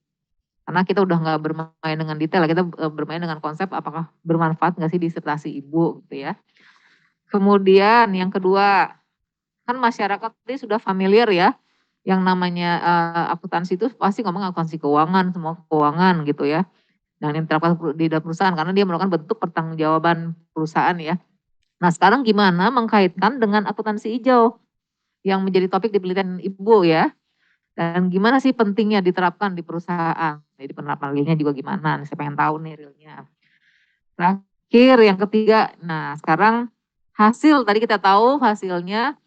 Karena kita udah nggak bermain dengan detail, kita bermain dengan konsep apakah bermanfaat nggak sih disertasi Ibu gitu ya. Kemudian yang kedua, kan masyarakat ini sudah familiar ya, yang namanya akuntansi itu pasti ngomong akuntansi keuangan, semua keuangan gitu ya. Dan yang diterapkan di dalam perusahaan karena dia merupakan bentuk pertanggungjawaban perusahaan ya. Nah sekarang gimana mengkaitkan dengan akuntansi hijau yang menjadi topik di penelitian Ibu ya. Dan gimana sih pentingnya diterapkan di perusahaan. Jadi penerapan realnya juga gimana, saya pengen tahu nih realnya. Terakhir yang ketiga, nah sekarang hasil tadi kita tahu hasilnya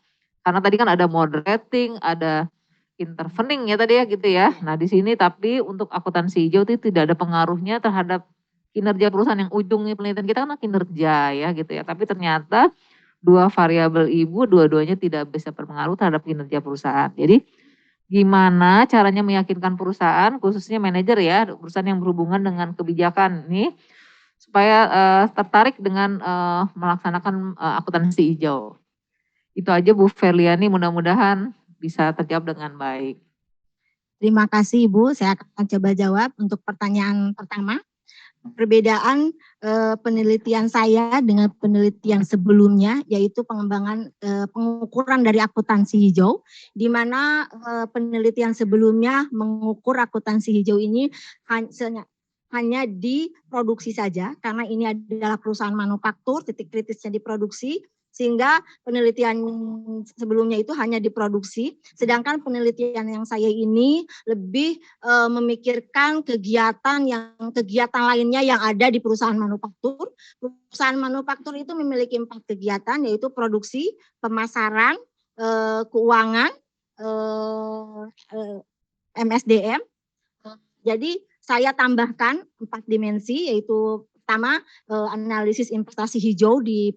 karena tadi kan ada moderating, ada intervening ya tadi ya gitu ya. Nah di sini tapi untuk akuntansi hijau itu tidak ada pengaruhnya terhadap kinerja perusahaan yang ujungnya penelitian kita kan kinerja ya gitu ya. Tapi ternyata dua variabel Ibu dua-duanya tidak bisa berpengaruh terhadap kinerja perusahaan. Jadi gimana caranya meyakinkan perusahaan khususnya manajer ya, perusahaan yang berhubungan dengan kebijakan nih supaya tertarik dengan melaksanakan akuntansi hijau. Itu aja Bu Ferliani, mudah-mudahan bisa terjawab dengan baik. Terima kasih Ibu. Saya akan coba jawab untuk pertanyaan pertama. Perbedaan penelitian saya dengan penelitian sebelumnya yaitu pengembangan pengukuran dari akuntansi hijau, di mana penelitian sebelumnya mengukur akuntansi hijau ini hanya di produksi saja karena ini adalah perusahaan manufaktur, titik kritisnya di produksi, sehingga penelitian sebelumnya itu hanya diproduksi, sedangkan penelitian yang saya ini lebih memikirkan kegiatan lainnya yang ada di perusahaan manufaktur. Perusahaan manufaktur itu memiliki 4 kegiatan yaitu produksi, pemasaran, keuangan, MSDM. Jadi saya tambahkan 4 dimensi yaitu pertama analisis investasi hijau di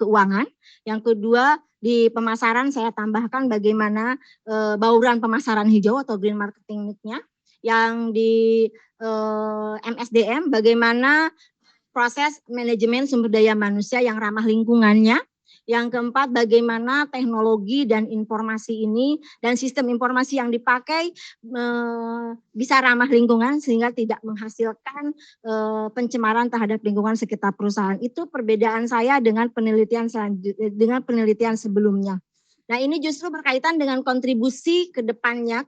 keuangan, yang kedua di pemasaran saya tambahkan bagaimana bauran pemasaran hijau atau green marketing-nya, yang di MSDM bagaimana proses manajemen sumber daya manusia yang ramah lingkungannya. Yang keempat, bagaimana teknologi dan informasi ini dan sistem informasi yang dipakai bisa ramah lingkungan sehingga tidak menghasilkan pencemaran terhadap lingkungan sekitar perusahaan. Itu perbedaan saya dengan penelitian sebelumnya. Nah, ini justru berkaitan dengan kontribusi ke depannya,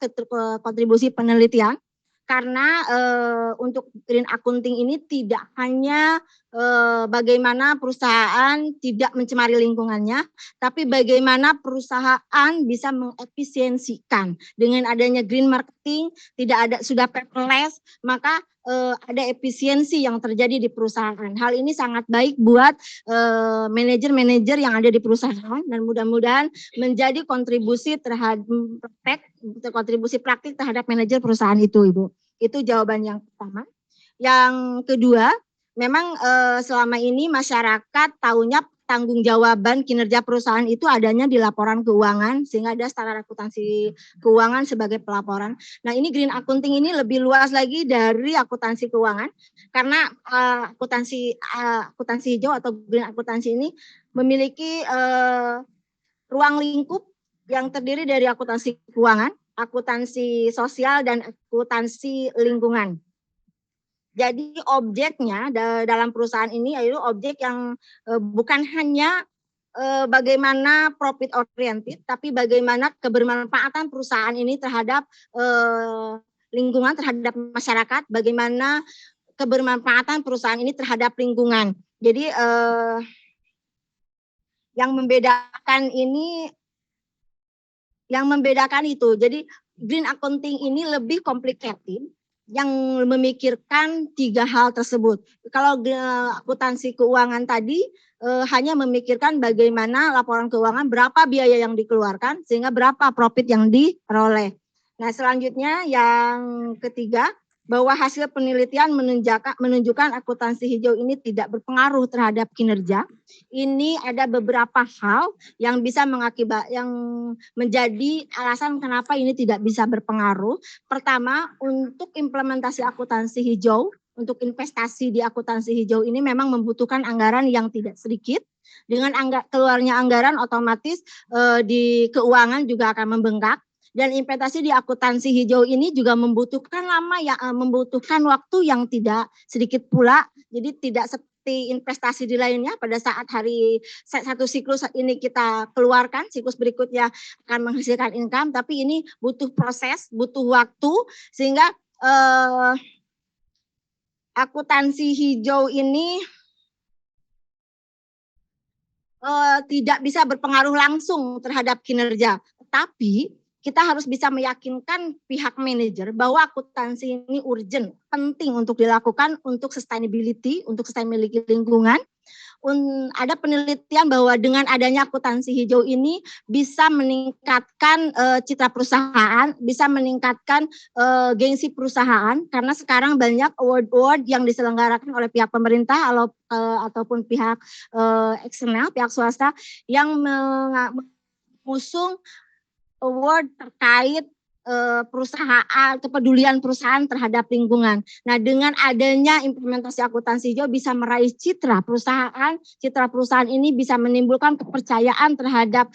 kontribusi penelitian. Karena untuk green accounting ini tidak hanya bagaimana perusahaan tidak mencemari lingkungannya, tapi bagaimana perusahaan bisa mengefisiensikan dengan adanya green marketing, sudah paperless, maka ada efisiensi yang terjadi di perusahaan. Hal ini sangat baik buat manajer-manajer yang ada di perusahaan dan mudah-mudahan menjadi kontribusi praktik terhadap manajer perusahaan itu, Ibu. Itu jawaban yang pertama. Yang kedua, memang selama ini masyarakat tahunya tanggung-jawaban kinerja perusahaan itu adanya di laporan keuangan, sehingga ada standar akuntansi keuangan sebagai pelaporan. Nah, ini green accounting ini lebih luas lagi dari akuntansi keuangan, karena akuntansi hijau atau green akuntansi ini memiliki ruang lingkup yang terdiri dari akuntansi keuangan, akuntansi sosial, dan akuntansi lingkungan. Jadi objeknya dalam perusahaan ini yaitu objek yang bukan hanya bagaimana profit oriented, tapi bagaimana kebermanfaatan perusahaan ini terhadap lingkungan, terhadap masyarakat, bagaimana kebermanfaatan perusahaan ini terhadap lingkungan. Jadi yang membedakan itu. Jadi green accounting ini lebih complicated, yang memikirkan 3 hal tersebut. Kalau akuntansi keuangan tadi hanya memikirkan bagaimana laporan keuangan, berapa biaya yang dikeluarkan sehingga berapa profit yang diperoleh. Nah, selanjutnya yang ketiga, bahwa hasil penelitian menunjukkan akuntansi hijau ini tidak berpengaruh terhadap kinerja. Ini ada beberapa hal yang bisa yang menjadi alasan kenapa ini tidak bisa berpengaruh. Pertama, untuk implementasi akuntansi hijau, untuk investasi di akuntansi hijau ini memang membutuhkan anggaran yang tidak sedikit. Dengan keluarnya anggaran otomatis di keuangan juga akan membengkak. Dan investasi di akuntansi hijau ini juga membutuhkan membutuhkan waktu yang tidak sedikit pula. Jadi tidak seperti investasi di lainnya, pada saat satu siklus ini kita keluarkan, siklus berikutnya akan menghasilkan income, tapi ini butuh proses, butuh waktu, sehingga akuntansi hijau ini tidak bisa berpengaruh langsung terhadap kinerja. Tetapi kita harus bisa meyakinkan pihak manajer bahwa akuntansi ini urgent, penting untuk dilakukan untuk sustainability, untuk sustainability lingkungan. Ada penelitian bahwa dengan adanya akuntansi hijau ini bisa meningkatkan citra perusahaan, bisa meningkatkan gengsi perusahaan, karena sekarang banyak award-award yang diselenggarakan oleh pihak pemerintah ataupun pihak eksternal, pihak swasta yang mengusung award terkait perusahaan, kepedulian perusahaan terhadap lingkungan. Nah, dengan adanya implementasi akuntansi hijau bisa meraih citra perusahaan ini bisa menimbulkan kepercayaan terhadap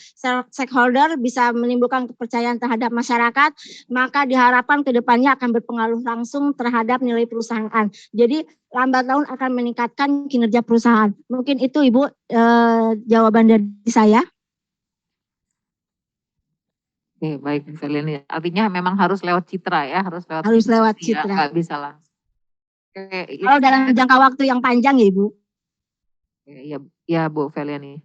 stakeholder, bisa menimbulkan kepercayaan terhadap masyarakat, maka diharapkan ke depannya akan berpengaruh langsung terhadap nilai perusahaan. Jadi lambat laun akan meningkatkan kinerja perusahaan. Mungkin itu Ibu jawaban dari saya. Oke, baik Bu Feliani. Artinya memang harus lewat citra ya, harus lewat citra. Nggak bisa langsung. Oke, kalau dalam jangka waktu yang panjang ya Ibu. Ya Bu Feliani.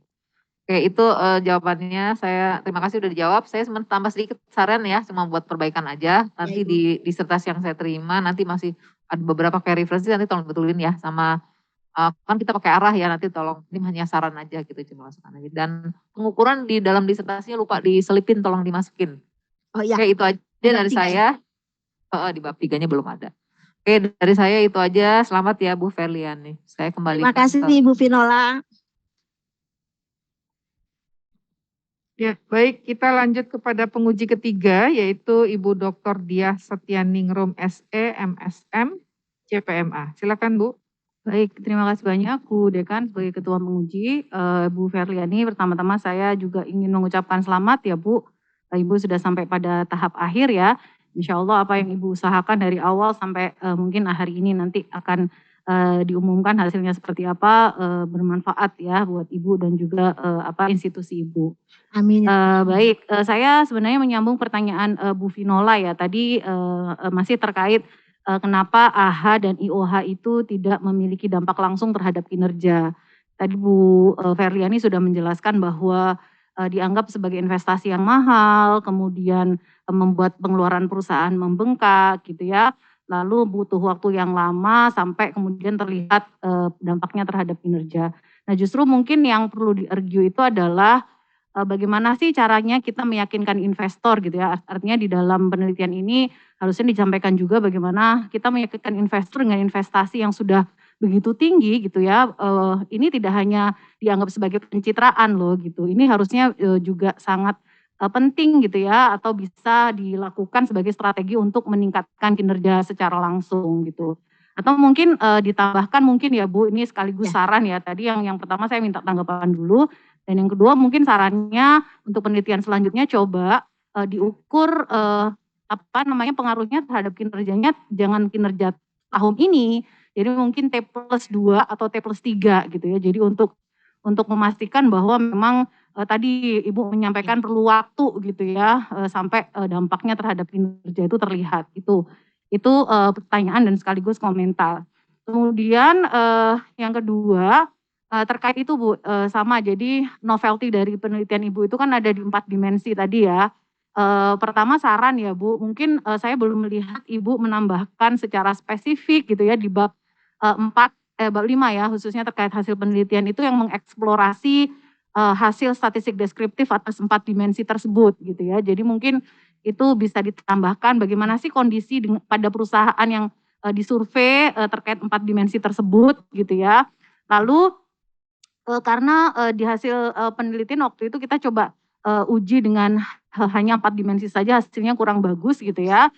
Oke, itu jawabannya. Saya terima kasih udah dijawab. Saya tambah sedikit saran ya, cuma buat perbaikan aja. Nanti Ya, di disertasi yang saya terima nanti masih ada beberapa kayak referensi, nanti tolong betulin ya, sama kan kita pakai arah ya, nanti tolong, ini hanya saran aja gitu, cuma masukan aja. Dan pengukuran di dalam disertasinya lupa diselipin, tolong dimasukin. Oh iya. Oke, itu aja dari saya. Di bab 3-nya belum ada. Oke, dari saya itu aja. Selamat ya Bu Ferliani. Saya kembali. Terima kasih Ibu Vinola. Ya, baik, kita lanjut kepada penguji ketiga, yaitu Ibu Dr. Diah Setianingrum SE, MSM, CPMA. Silakan Bu. Baik, terima kasih banyak Bu Dekan sebagai Ketua Penguji. Bu Ferliani, pertama-tama saya juga ingin mengucapkan selamat ya Bu. Ibu sudah sampai pada tahap akhir ya. Insya Allah apa yang Ibu usahakan dari awal sampai mungkin hari ini nanti akan diumumkan hasilnya seperti apa, bermanfaat ya buat Ibu dan juga institusi Ibu. Amin. Baik, saya sebenarnya menyambung pertanyaan Bu Vinola ya. Tadi masih terkait kenapa AH dan IOH itu tidak memiliki dampak langsung terhadap kinerja. Tadi Bu Ferliani sudah menjelaskan bahwa dianggap sebagai investasi yang mahal, kemudian membuat pengeluaran perusahaan membengkak gitu ya. Lalu butuh waktu yang lama sampai kemudian terlihat dampaknya terhadap kinerja. Nah, justru mungkin yang perlu di-argue itu adalah bagaimana sih caranya kita meyakinkan investor gitu ya. Artinya di dalam penelitian ini harusnya disampaikan juga bagaimana kita meyakinkan investor dengan investasi yang sudah begitu tinggi gitu ya. Ini tidak hanya dianggap sebagai pencitraan loh gitu. Ini harusnya juga sangat penting gitu ya, atau bisa dilakukan sebagai strategi untuk meningkatkan kinerja secara langsung gitu. Atau mungkin ditambahkan mungkin ya Bu, ini sekaligus saran ya. Tadi yang pertama saya minta tanggapan dulu, dan yang kedua mungkin sarannya untuk penelitian selanjutnya coba diukur pengaruhnya terhadap kinerjanya, jangan kinerja tahun ini, Jadi mungkin T+2 atau T+3 gitu ya. Jadi untuk memastikan bahwa memang tadi Ibu menyampaikan perlu waktu gitu ya, sampai dampaknya terhadap kinerja itu terlihat. Itu pertanyaan dan sekaligus komentar. Kemudian yang kedua terkait itu Bu, sama jadi novelty dari penelitian Ibu itu kan ada di 4 dimensi tadi ya. Pertama saran ya Bu, mungkin saya belum melihat Ibu menambahkan secara spesifik gitu ya di bab 5 ya, khususnya terkait hasil penelitian itu yang mengeksplorasi hasil statistik deskriptif atas 4 dimensi tersebut gitu ya. Jadi mungkin itu bisa ditambahkan bagaimana sih kondisi pada perusahaan yang disurvei terkait 4 dimensi tersebut gitu ya. Lalu karena di hasil penelitian waktu itu kita coba uji dengan hanya 4 dimensi saja, hasilnya kurang bagus gitu ya.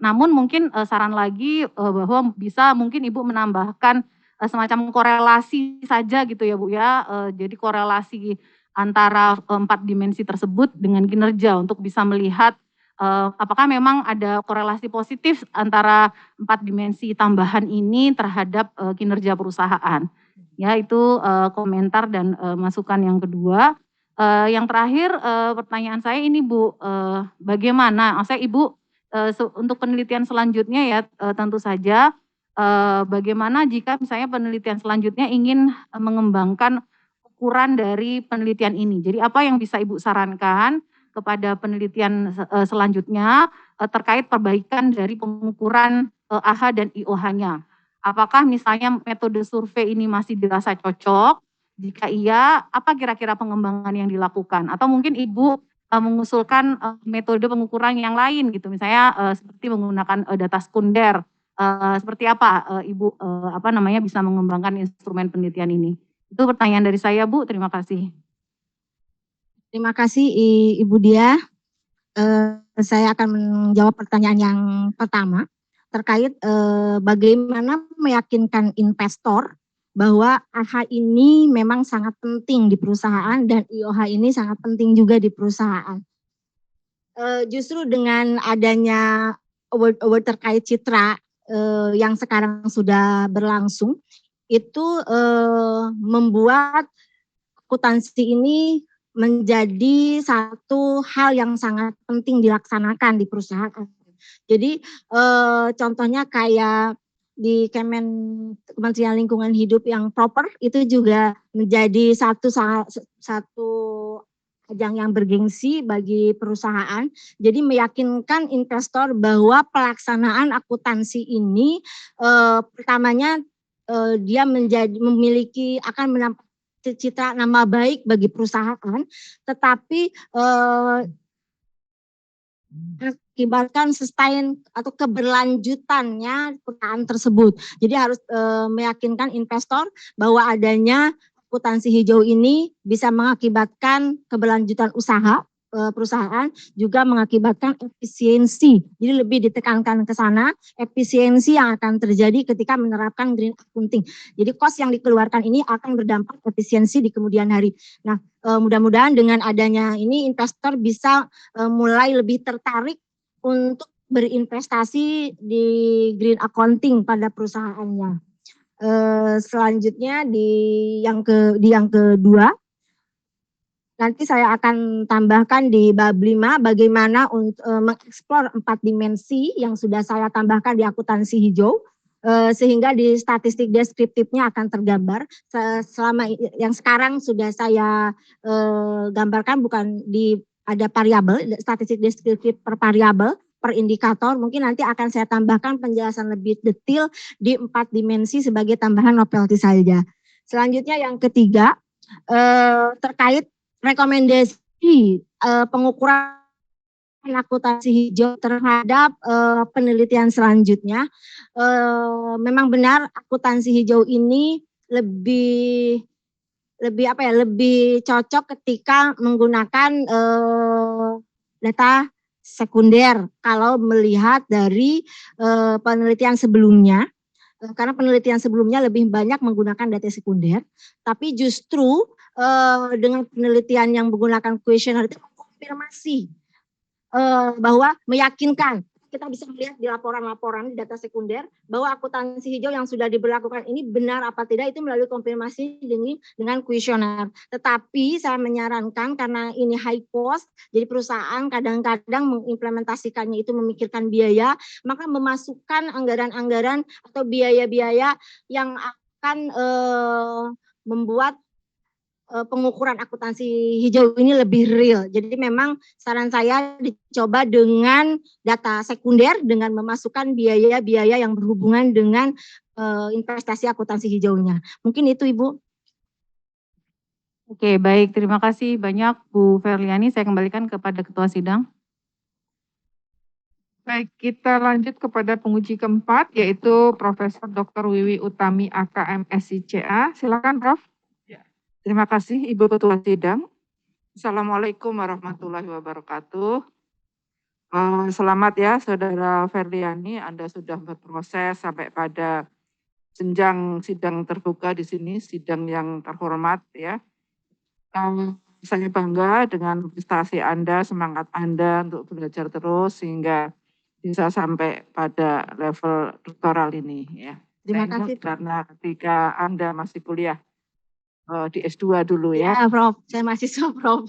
Namun mungkin saran lagi bahwa bisa mungkin Ibu menambahkan semacam korelasi saja gitu ya Bu ya. Jadi korelasi antara 4 dimensi tersebut dengan kinerja untuk bisa melihat apakah memang ada korelasi positif antara 4 dimensi tambahan ini terhadap kinerja perusahaan. Ya itu komentar dan masukan yang kedua. Yang terakhir pertanyaan saya ini Bu, bagaimana maksudnya Ibu untuk penelitian selanjutnya ya tentu saja bagaimana jika misalnya penelitian selanjutnya ingin mengembangkan ukuran dari penelitian ini. Jadi apa yang bisa Ibu sarankan kepada penelitian selanjutnya terkait perbaikan dari pengukuran AHA dan IOH-nya. Apakah misalnya metode survei ini masih dirasa cocok? Jika iya, apa kira-kira pengembangan yang dilakukan? Atau mungkin Ibu mengusulkan metode pengukuran yang lain gitu, misalnya seperti menggunakan data sekunder. Seperti apa Ibu bisa mengembangkan instrumen penelitian ini? Itu pertanyaan dari saya Bu, terima kasih. Terima kasih Ibu Dia. Saya akan menjawab pertanyaan yang pertama terkait bagaimana meyakinkan investor bahwa AHA ini memang sangat penting di perusahaan dan IOH ini sangat penting juga di perusahaan. Justru dengan adanya award terkait citra yang sekarang sudah berlangsung, itu membuat akuntansi ini menjadi satu hal yang sangat penting dilaksanakan di perusahaan. Jadi contohnya kayak di Kementerian Lingkungan Hidup yang proper itu juga menjadi satu ajang yang bergengsi bagi perusahaan. Jadi meyakinkan investor bahwa pelaksanaan akuntansi ini pertamanya dia memiliki akan menampilkan citra nama baik bagi perusahaan, tetapi akibatkan sustain atau keberlanjutannya perusahaan tersebut. Jadi harus meyakinkan investor bahwa adanya akuntansi hijau ini bisa mengakibatkan keberlanjutan usaha perusahaan, juga mengakibatkan efisiensi. Jadi lebih ditekankan ke sana, efisiensi yang akan terjadi ketika menerapkan green accounting. Jadi cost yang dikeluarkan ini akan berdampak efisiensi di kemudian hari. Nah, mudah-mudahan dengan adanya ini investor bisa mulai lebih tertarik untuk berinvestasi di green accounting pada perusahaannya. Selanjutnya di yang kedua, nanti saya akan tambahkan di bab 5 bagaimana untuk mengeksplor 4 dimensi yang sudah saya tambahkan di akuntansi hijau, sehingga di statistik deskriptifnya akan tergambar. Selama yang sekarang sudah saya gambarkan bukan di ada variabel, statistik deskriptif per variabel, per indikator, mungkin nanti akan saya tambahkan penjelasan lebih detail di 4 dimensi sebagai tambahan novelty saja. Selanjutnya yang ketiga, terkait rekomendasi pengukuran akuntansi hijau terhadap penelitian selanjutnya. Memang benar akuntansi hijau ini lebih cocok ketika menggunakan data sekunder kalau melihat dari penelitian sebelumnya. Karena penelitian sebelumnya lebih banyak menggunakan data sekunder, tapi justru dengan penelitian yang menggunakan kuesioner itu mengkonfirmasi bahwa meyakinkan kita bisa melihat di laporan-laporan di data sekunder bahwa akuntansi hijau yang sudah diberlakukan ini benar apa tidak itu melalui konfirmasi dengan kuesioner. Tetapi saya menyarankan karena ini high cost, jadi perusahaan kadang-kadang mengimplementasikannya itu memikirkan biaya, maka memasukkan anggaran-anggaran atau biaya-biaya yang akan membuat pengukuran akuntansi hijau ini lebih real. Jadi memang saran saya dicoba dengan data sekunder dengan memasukkan biaya-biaya yang berhubungan dengan investasi akuntansi hijaunya. Mungkin itu Ibu. Oke, baik. Terima kasih banyak Bu Ferliani. Saya kembalikan kepada Ketua Sidang. Baik, kita lanjut kepada penguji keempat, yaitu Profesor Dr. Wiwi Utami AKM SICA. Silakan Prof. Terima kasih Ibu Ketua Sidang. Assalamualaikum warahmatullahi wabarakatuh. Selamat ya Saudara Ferliani, Anda sudah berproses sampai pada jenjang sidang terbuka di sini, sidang yang terhormat ya. Saya bangga dengan prestasi Anda, semangat Anda untuk belajar terus sehingga bisa sampai pada level doktoral ini ya. Terima kasih. Karena ketika Anda masih kuliah di S2 dulu ya. Ya, Prof. Saya mahasiswa, Prof.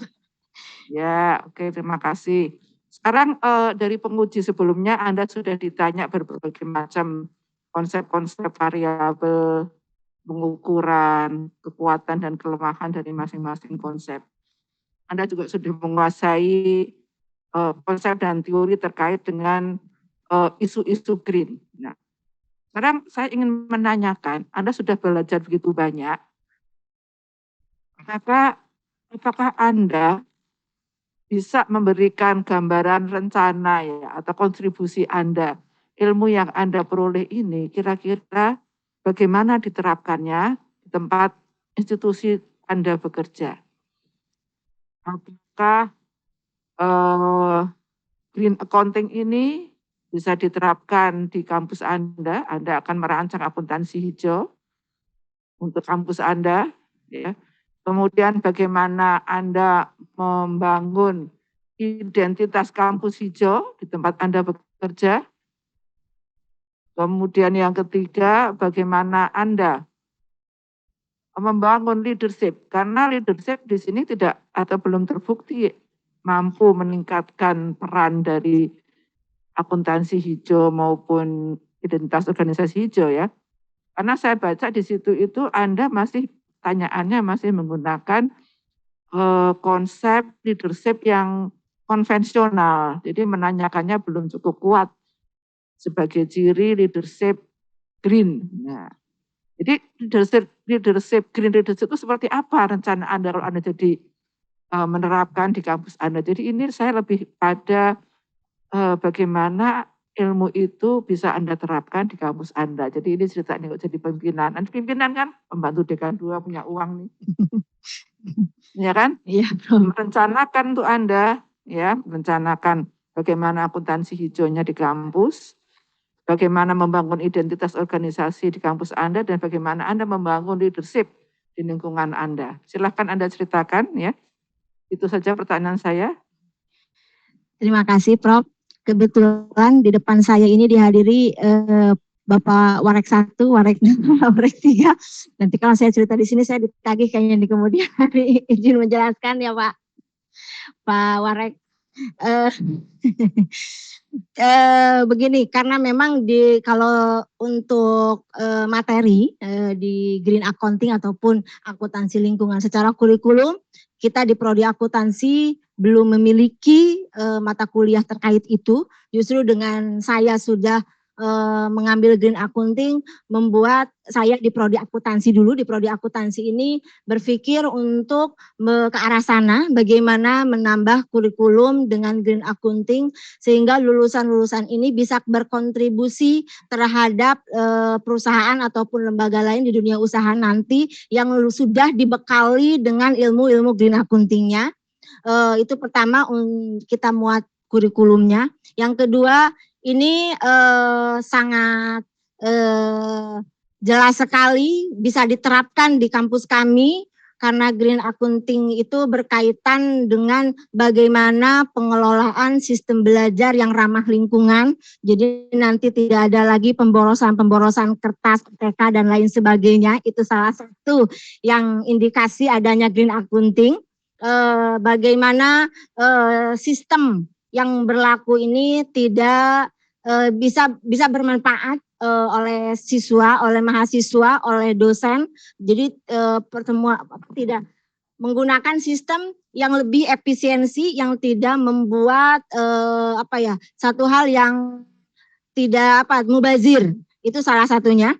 Ya, oke, terima kasih. Sekarang dari penguji sebelumnya Anda sudah ditanya berbagai macam konsep-konsep variabel, pengukuran, kekuatan dan kelemahan dari masing-masing konsep. Anda juga sudah menguasai konsep dan teori terkait dengan isu-isu green. Nah, sekarang saya ingin menanyakan, Anda sudah belajar begitu banyak, apakah Anda bisa memberikan gambaran rencana ya atau kontribusi Anda, ilmu yang Anda peroleh ini kira-kira bagaimana diterapkannya di tempat institusi Anda bekerja? Apakah green accounting ini bisa diterapkan di kampus Anda akan merancang akuntansi hijau untuk kampus Anda ya. Kemudian bagaimana Anda membangun identitas kampus hijau di tempat Anda bekerja. Kemudian yang ketiga, bagaimana Anda membangun leadership. Karena leadership di sini tidak atau belum terbukti mampu meningkatkan peran dari akuntansi hijau maupun identitas organisasi hijau ya. Karena saya baca di situ itu Anda masih pertanyaannya masih menggunakan konsep leadership yang konvensional. Jadi menanyakannya belum cukup kuat sebagai ciri leadership green. Nah, jadi leadership green leadership itu seperti apa rencana Anda kalau Anda jadi menerapkan di kampus Anda. Jadi ini saya lebih pada bagaimana ilmu itu bisa Anda terapkan di kampus Anda. Jadi ini ceritanya kok jadi pimpinan. Nanti pimpinan kan pembantu dekan 2 punya uang nih. Ya kan? Iya, Prof. Merencanakan untuk Anda, ya, merencanakan bagaimana akuntansi hijaunya di kampus, bagaimana membangun identitas organisasi di kampus Anda, dan bagaimana Anda membangun leadership di lingkungan Anda. Silahkan Anda ceritakan ya. Itu saja pertanyaan saya. Terima kasih, Prof. Kebetulan di depan saya ini dihadiri Bapak Warek 1, Warek 2, Warek 3. Nanti kalau saya cerita di sini saya ditagih kayaknya di kemudian hari. Izin menjelaskan ya Pak Warek. Begini, karena memang kalau untuk materi di green accounting ataupun akuntansi lingkungan secara kurikulum, kita di prodi akuntansi belum memiliki mata kuliah terkait itu. Justru dengan saya sudah mengambil green accounting, membuat saya di prodi akuntansi dulu, di prodi akuntansi ini berpikir untuk ke arah sana, bagaimana menambah kurikulum dengan green accounting sehingga lulusan-lulusan ini bisa berkontribusi terhadap perusahaan ataupun lembaga lain di dunia usaha nanti yang sudah dibekali dengan ilmu-ilmu green accountingnya. Itu pertama kita muat kurikulumnya. Yang kedua ini sangat jelas sekali bisa diterapkan di kampus kami karena green accounting itu berkaitan dengan bagaimana pengelolaan sistem belajar yang ramah lingkungan. Jadi nanti tidak ada lagi pemborosan kertas, TK dan lain sebagainya. Itu salah satu yang indikasi adanya green accounting. Bagaimana sistem yang berlaku ini tidak bisa bermanfaat oleh siswa, oleh mahasiswa, oleh dosen. Jadi pertemuan tidak menggunakan sistem yang lebih efisiensi, yang tidak membuat satu hal yang tidak mubazir. Itu salah satunya.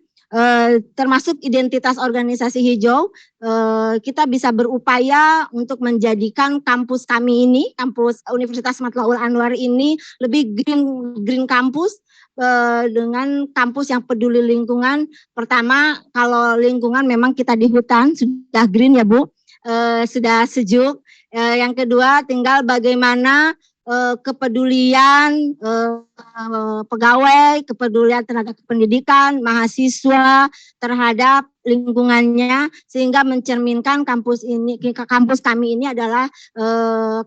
Termasuk identitas organisasi hijau, kita bisa berupaya untuk menjadikan kampus kami ini, kampus Universitas Matlaul Anwar ini lebih green kampus, dengan kampus yang peduli lingkungan. Pertama, kalau lingkungan memang kita di hutan sudah green ya Bu, sudah sejuk. Yang kedua, tinggal bagaimana kepedulian pegawai, kepedulian terhadap pendidikan, mahasiswa terhadap lingkungannya, sehingga mencerminkan kampus kami ini adalah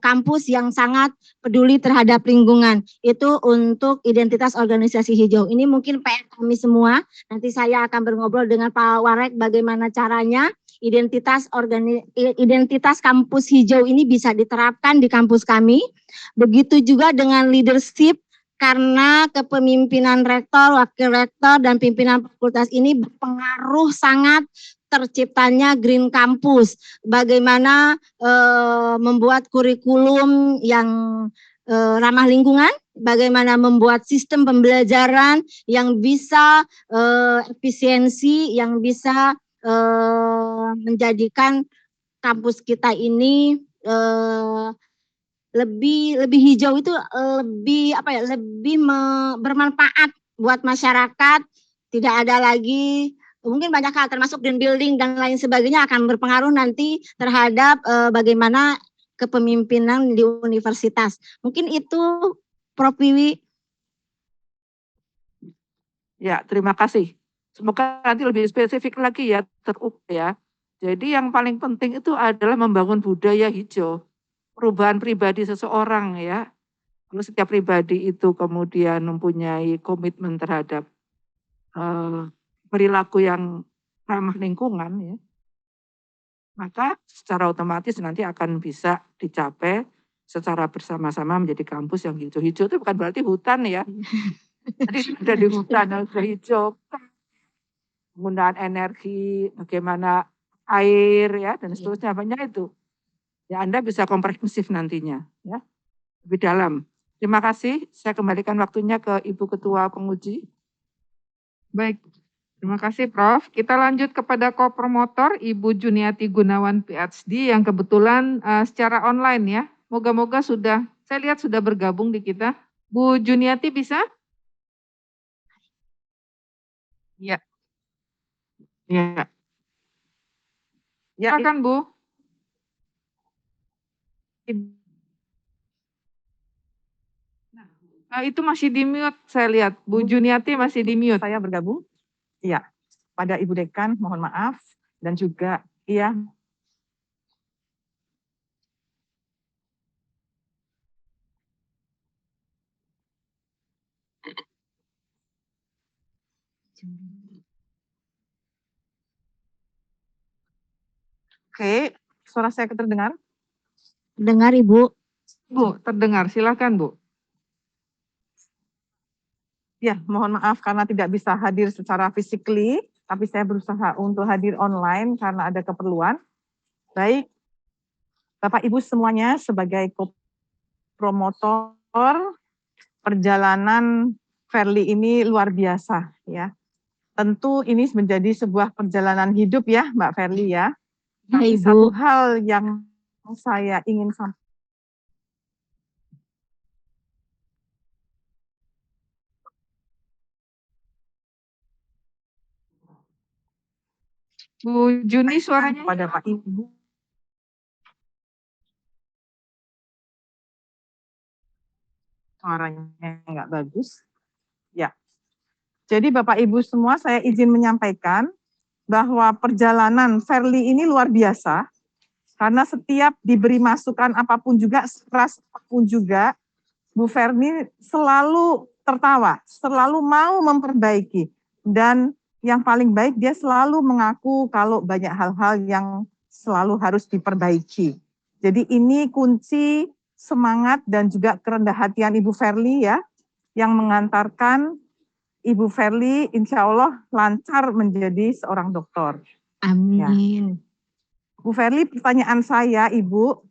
kampus yang sangat peduli terhadap lingkungan. Itu untuk identitas organisasi hijau. Ini mungkin PR kami semua. Nanti saya akan ngobrol dengan Pak Warek bagaimana caranya identitas kampus hijau ini bisa diterapkan di kampus kami. Begitu juga dengan leadership, karena kepemimpinan rektor, wakil rektor, dan pimpinan fakultas ini berpengaruh sangat terciptanya green campus. Bagaimana membuat kurikulum yang ramah lingkungan, bagaimana membuat sistem pembelajaran yang bisa efisiensi, yang bisa menjadikan kampus kita ini lebih hijau, itu lebih bermanfaat buat masyarakat. Tidak ada lagi mungkin banyak hal termasuk green building dan lain sebagainya akan berpengaruh nanti terhadap bagaimana kepemimpinan di universitas. Mungkin itu Prof. Wiwi. Ya, terima kasih. Semoga nanti lebih spesifik lagi ya, terukur ya. Jadi yang paling penting itu adalah membangun budaya hijau, perubahan pribadi seseorang ya. Kalau setiap pribadi itu kemudian mempunyai komitmen terhadap perilaku yang ramah lingkungan ya, maka secara otomatis nanti akan bisa dicapai secara bersama-sama menjadi kampus yang hijau-hijau. Itu bukan berarti hutan ya. Jadi sudah di hutan yang sudah hijau, penggunaan energi, bagaimana air ya dan seterusnya, banyak itu. Ya Anda bisa komprehensif nantinya ya, lebih dalam. Terima kasih. Saya kembalikan waktunya ke Ibu Ketua Penguji. Baik, terima kasih Prof. Kita lanjut kepada co-promotor Ibu Juniati Gunawan PhD yang kebetulan secara online ya. Moga-moga saya lihat sudah bergabung di kita. Bu Juniati bisa? Ya. Ya. Ya, silakan Bu. Itu masih di mute, saya lihat. Bu Juniati masih di mute. Saya bergabung. Iya. Pada Ibu Dekan, mohon maaf. Dan juga, iya. Oke, suara saya terdengar? Dengar Ibu. Bu, terdengar. Silakan Bu. Ya, mohon maaf karena tidak bisa hadir secara physically, tapi saya berusaha untuk hadir online karena ada keperluan. Baik, Bapak Ibu semuanya sebagai promotor perjalanan Verly ini luar biasa ya. Tentu ini menjadi sebuah perjalanan hidup ya Mbak Verly ya. Tapi satu hal yang saya ingin sampaikan. Bu Juni suaranya pada Pak Ibu. Suaranya nggak bagus. Ya. Jadi Bapak Ibu semua saya izin menyampaikan bahwa perjalanan Verly ini luar biasa Karena setiap diberi masukan apapun juga, keras apapun juga, Bu Ferni selalu tertawa, selalu mau memperbaiki. Dan yang paling baik dia selalu mengaku kalau banyak hal-hal yang selalu harus diperbaiki. Jadi ini kunci semangat dan juga kerendah hatian Ibu Ferli ya, yang mengantarkan Ibu Ferli insya Allah lancar menjadi seorang dokter. Amin. Bu Ferli, pertanyaan saya Ibu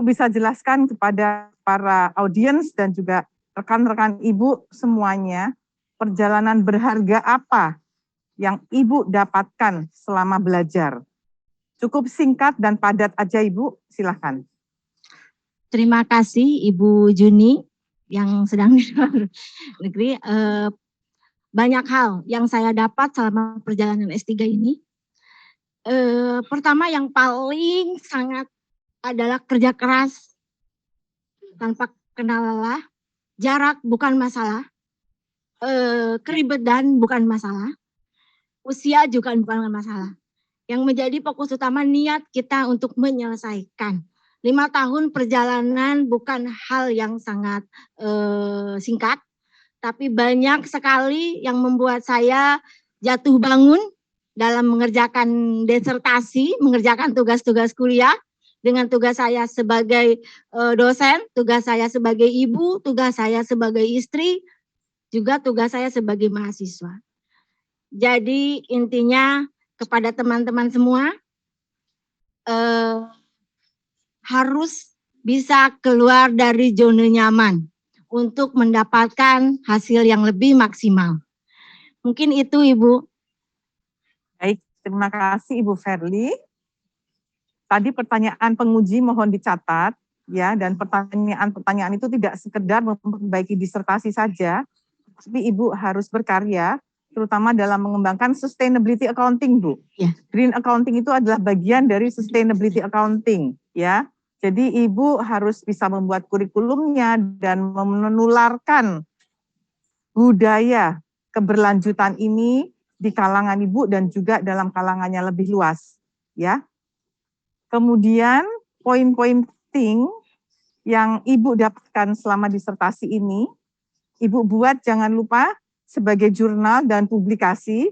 bisa jelaskan kepada para audiens dan juga rekan-rekan Ibu semuanya, perjalanan berharga apa yang Ibu dapatkan selama belajar? Cukup singkat dan padat aja Ibu, silahkan. Terima kasih Ibu Juni yang sedang di luar negeri. Banyak hal yang saya dapat selama perjalanan S3 ini. Pertama yang paling sangat adalah kerja keras tanpa kenal lelah, jarak bukan masalah, keribetan bukan masalah, usia juga bukan masalah. Yang menjadi fokus utama niat kita untuk menyelesaikan. 5 tahun perjalanan bukan hal yang sangat singkat, tapi banyak sekali yang membuat saya jatuh bangun dalam mengerjakan disertasi, mengerjakan tugas-tugas kuliah, dengan tugas saya sebagai dosen, tugas saya sebagai ibu, tugas saya sebagai istri, juga tugas saya sebagai mahasiswa. Jadi intinya kepada teman-teman semua, harus bisa keluar dari zona nyaman untuk mendapatkan hasil yang lebih maksimal. Mungkin itu Ibu. Baik, terima kasih Ibu Ferli. Tadi pertanyaan penguji mohon dicatat ya, dan pertanyaan-pertanyaan itu tidak sekedar memperbaiki disertasi saja, tapi Ibu harus berkarya, terutama dalam mengembangkan sustainability accounting, Bu. Ya. Green accounting itu adalah bagian dari sustainability accounting, ya. Jadi Ibu harus bisa membuat kurikulumnya dan menularkan budaya keberlanjutan ini di kalangan Ibu dan juga dalam kalangannya lebih luas, ya. Kemudian poin-poin penting yang Ibu dapatkan selama disertasi ini, Ibu buat jangan lupa sebagai jurnal dan publikasi,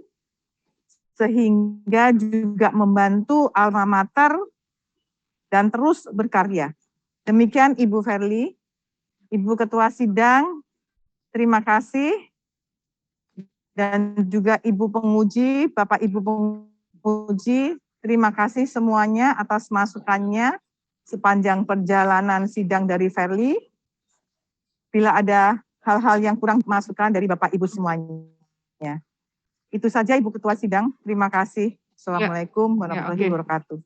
sehingga juga membantu alma mater dan terus berkarya. Demikian Ibu Ferli, Ibu Ketua Sidang, terima kasih. Dan juga Ibu Penguji, Bapak Ibu Penguji, terima kasih semuanya atas masukannya sepanjang perjalanan sidang dari Ferli. Bila ada hal-hal yang kurang masukan dari Bapak Ibu semuanya. Itu saja Ibu Ketua Sidang, terima kasih. Assalamualaikum warahmatullahi wabarakatuh.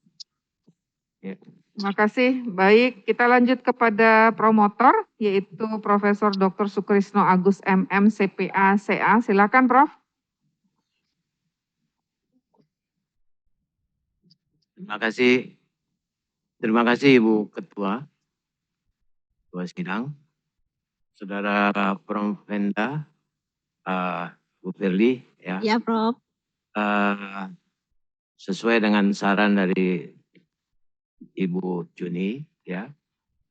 Terima kasih. Baik, kita lanjut kepada promotor, yaitu Profesor Dr. Sukrisno Agus MM, CPA, CA. Silakan, Prof. Terima kasih. Terima kasih Ibu Ketua Sidang, Saudara Prof. Venda, Bu Firly, ya. Ya, Prof. Sesuai dengan saran dari Ibu Juni, ya.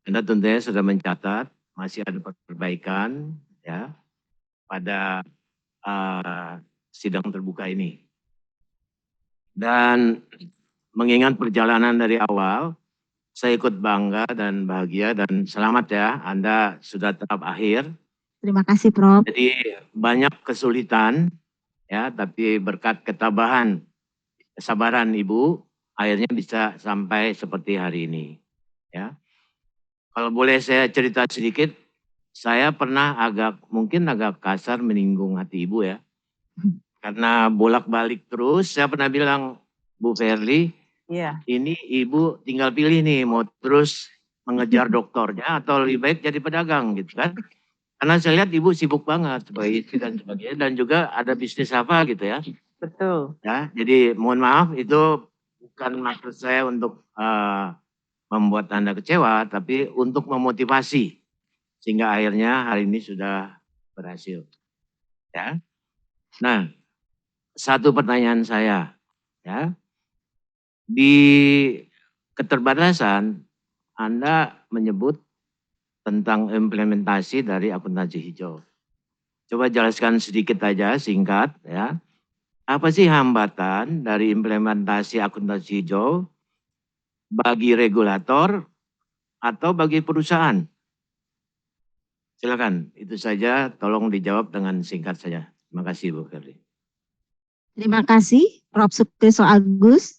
Anda tentunya sudah mencatat masih ada perbaikan, ya, pada sidang terbuka ini. Dan mengingat perjalanan dari awal, saya ikut bangga dan bahagia dan selamat ya, Anda sudah tahap akhir. Terima kasih, Prof. Jadi banyak kesulitan, ya, tapi berkat ketabahan, kesabaran Ibu, akhirnya bisa sampai seperti hari ini. Ya, kalau boleh saya cerita sedikit, saya pernah mungkin agak kasar menyinggung hati Ibu ya, karena bolak-balik terus. Saya pernah bilang, Bu Ferli, ini Ibu tinggal pilih nih, mau terus mengejar doktornya atau lebih baik jadi pedagang gitu kan. Karena saya lihat Ibu sibuk banget sebagai istri dan sebagainya, dan juga ada bisnis apa gitu ya. Betul. Ya, jadi mohon maaf itu bukan maksud saya untuk membuat Anda kecewa, tapi untuk memotivasi sehingga akhirnya hari ini sudah berhasil. Ya. Nah, satu pertanyaan saya, ya. Di keterbatasan, Anda menyebut tentang implementasi dari akuntansi hijau. Coba jelaskan sedikit aja, singkat ya. Apa sih hambatan dari implementasi akuntansi hijau bagi regulator atau bagi perusahaan? Silakan, itu saja, tolong dijawab dengan singkat saja. Terima kasih Bu Ferdi. Terima kasih Prof. Sukriso Agus.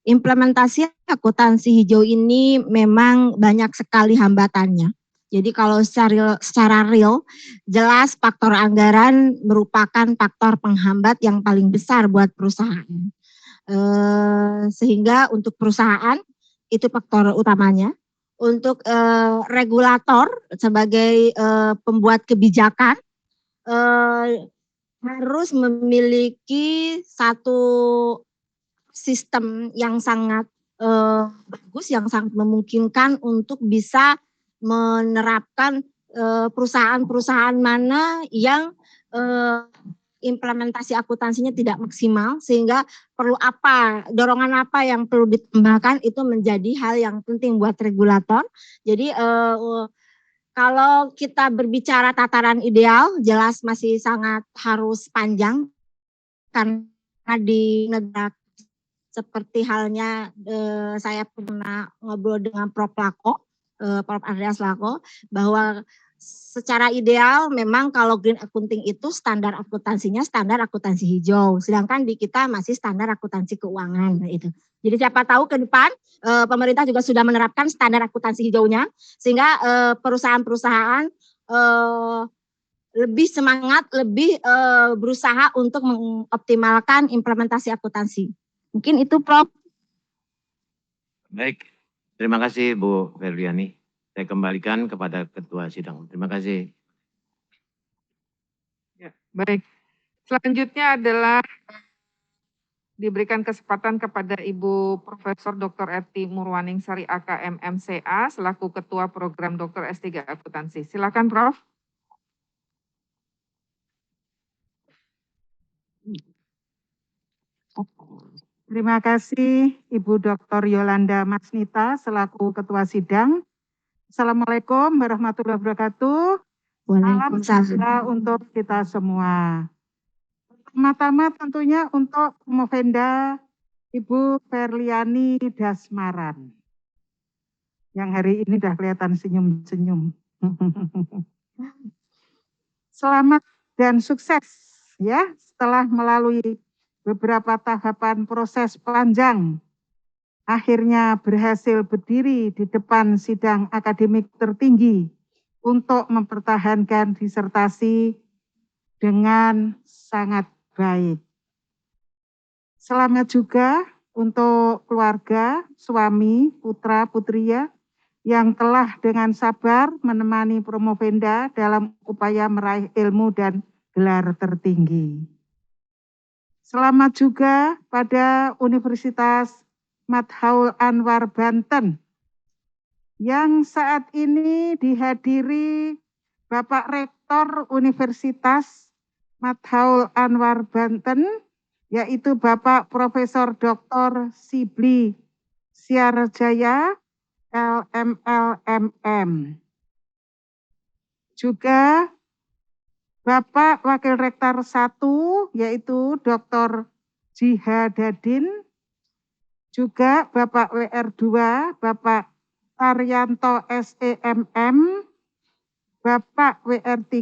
Implementasi akuntansi hijau ini memang banyak sekali hambatannya. Jadi kalau secara real, jelas faktor anggaran merupakan faktor penghambat yang paling besar buat perusahaan. Sehingga untuk perusahaan itu faktor utamanya. Untuk regulator sebagai pembuat kebijakan harus memiliki satu sistem yang sangat bagus, yang sangat memungkinkan untuk bisa menerapkan perusahaan-perusahaan mana yang implementasi akuntansinya tidak maksimal, sehingga perlu apa, dorongan apa yang perlu ditambahkan, itu menjadi hal yang penting buat regulator. Jadi kalau kita berbicara tataran ideal, jelas masih sangat harus panjang, karena di negara seperti halnya saya pernah ngobrol dengan Prof. Lako, Prof. Andreas Lako, bahwa secara ideal memang kalau green accounting itu standar akuntansinya standar akuntansi hijau, sedangkan di kita masih standar akuntansi keuangan itu. Jadi siapa tahu ke depan pemerintah juga sudah menerapkan standar akuntansi hijaunya, sehingga perusahaan-perusahaan lebih semangat, lebih berusaha untuk mengoptimalkan implementasi akuntansi. Mungkin itu Prof. Baik, terima kasih Bu Ferdiani. Saya kembalikan kepada Ketua Sidang. Terima kasih. Ya, baik. Selanjutnya adalah diberikan kesempatan kepada Ibu Profesor Dr. Eti Murwaningsari AK MMCA selaku Ketua Program Dr. S3 Akuntansi. Silakan Prof. Terima kasih Ibu Dr. Yolanda Masnita selaku Ketua Sidang. Assalamualaikum warahmatullahi wabarakatuh. Salam sejahtera untuk kita semua. Pertama-tama tentunya untuk Movenda Ibu Ferliani Dasmaran. Yang hari ini sudah kelihatan senyum-senyum. Selamat dan sukses ya setelah melalui beberapa tahapan proses panjang. Akhirnya berhasil berdiri di depan sidang akademik tertinggi untuk mempertahankan disertasi dengan sangat baik. Selamat juga untuk keluarga, suami, putra, putria yang telah dengan sabar menemani Promovenda dalam upaya meraih ilmu dan gelar tertinggi. Selamat juga pada Universitas Madhaul Anwar Banten yang saat ini dihadiri Bapak Rektor Universitas Madhaul Anwar Banten, yaitu Bapak Profesor Dr. Sibli Siarjaya, LMLMM. Juga Bapak Wakil Rektor 1, yaitu Dr. Jihadadin, juga Bapak WR2, Bapak Arianto SEMM, Bapak WR3,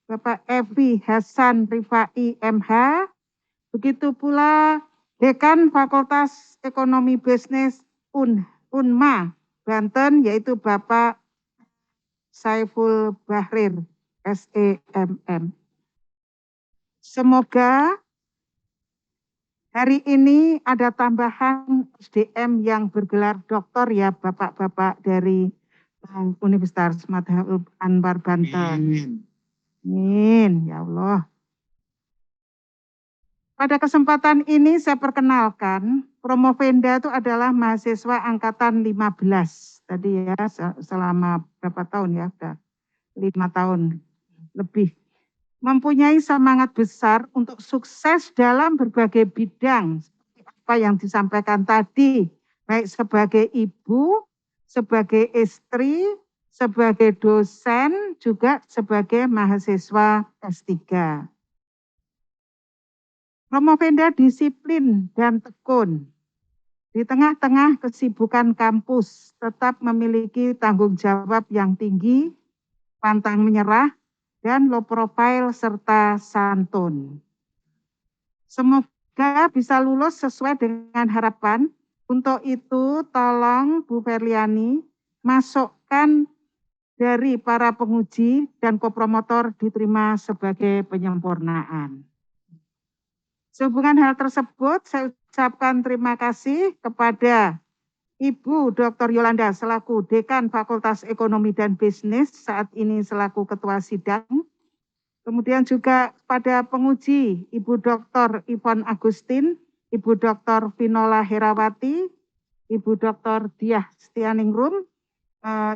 Bapak Evi Hasan Rifai MH, begitu pula Dekan Fakultas Ekonomi Bisnis Unma Banten, yaitu Bapak Saiful Bahrir SEMM. Semoga hari ini ada tambahan SDM yang bergelar doktor ya Bapak-bapak dari Universitas Madhaul Anwar Banten. Amin, ya Allah. Pada kesempatan ini saya perkenalkan, Promovenda itu adalah mahasiswa angkatan 15. Tadi ya selama berapa tahun ya, sudah 5 tahun lebih. Mempunyai semangat besar untuk sukses dalam berbagai bidang, seperti apa yang disampaikan tadi, baik sebagai ibu, sebagai istri, sebagai dosen, juga sebagai mahasiswa S3. Promovenda disiplin dan tekun. Di tengah-tengah kesibukan kampus, tetap memiliki tanggung jawab yang tinggi, pantang menyerah, dan low profile serta santun. Semoga bisa lulus sesuai dengan harapan. Untuk itu, tolong Bu Ferliani masukkan dari para penguji dan kopromotor diterima sebagai penyempurnaan. Sehubungan hal tersebut, saya ucapkan terima kasih kepada Ibu Dr. Yolanda selaku Dekan Fakultas Ekonomi dan Bisnis, saat ini selaku Ketua Sidang. Kemudian juga pada penguji Ibu Dr. Ivon Agustin, Ibu Dr. Vinola Herawati, Ibu Dr. Diah Setianingrum,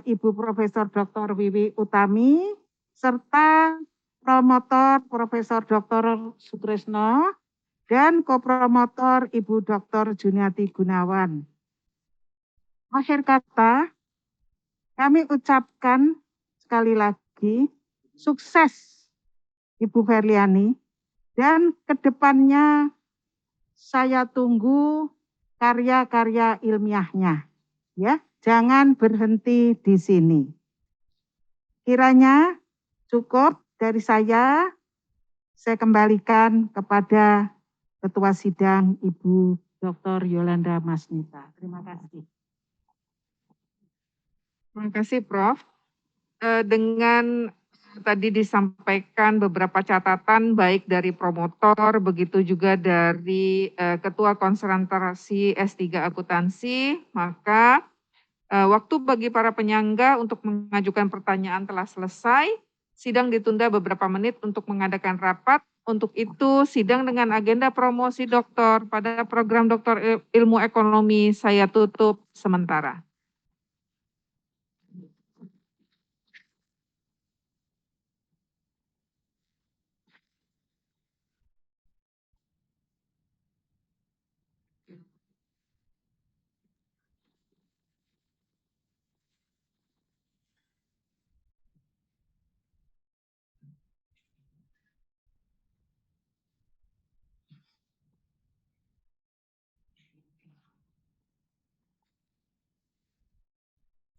Ibu Profesor Dr. Wiwi Utami, serta promotor Profesor Dr. Sutrisno, dan kopromotor Ibu Dr. Juniati Gunawan. Akhir kata, kami ucapkan sekali lagi sukses Ibu Ferliani, dan kedepannya saya tunggu karya-karya ilmiahnya. Ya, jangan berhenti di sini. Kiranya cukup dari saya kembalikan kepada Ketua Sidang Ibu Dr. Yolanda Masnita. Terima kasih. Terima kasih, Prof. Dengan tadi disampaikan beberapa catatan baik dari promotor, begitu juga dari Ketua Konsentrasi S3 Akuntansi, maka waktu bagi para penyangga untuk mengajukan pertanyaan telah selesai. Sidang ditunda beberapa menit untuk mengadakan rapat. Untuk itu, sidang dengan agenda promosi doktor pada program Doktor Ilmu Ekonomi saya tutup sementara.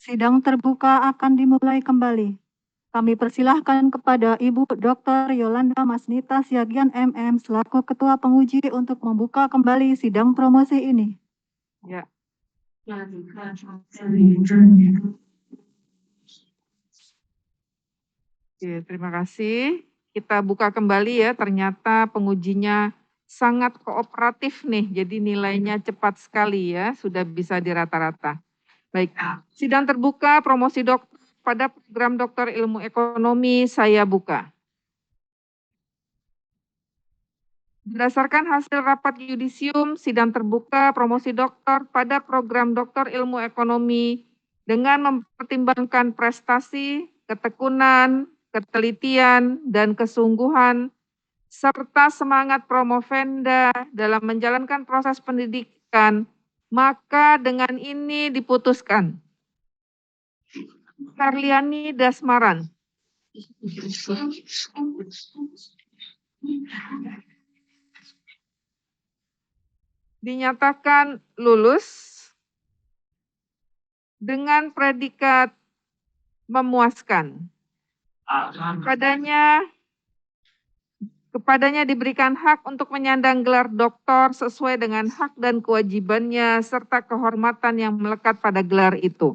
Sidang terbuka akan dimulai kembali. Kami persilahkan kepada Ibu Dr. Yolanda Masnita Siagian MM selaku Ketua Penguji untuk membuka kembali sidang promosi ini. Ya. Oke, terima kasih. Kita buka kembali ya, ternyata pengujinya sangat kooperatif nih, jadi nilainya cepat sekali ya, sudah bisa dirata-rata. Baik, sidang terbuka promosi dokter pada program Doktor Ilmu Ekonomi saya buka. Berdasarkan hasil rapat yudisium, sidang terbuka promosi doktor pada program Doktor Ilmu Ekonomi dengan mempertimbangkan prestasi, ketekunan, ketelitian, dan kesungguhan, serta semangat promovenda dalam menjalankan proses pendidikan, maka dengan ini diputuskan. Karliani Dasmaran. Dinyatakan lulus dengan predikat memuaskan. Kepadanya diberikan hak untuk menyandang gelar doktor sesuai dengan hak dan kewajibannya serta kehormatan yang melekat pada gelar itu.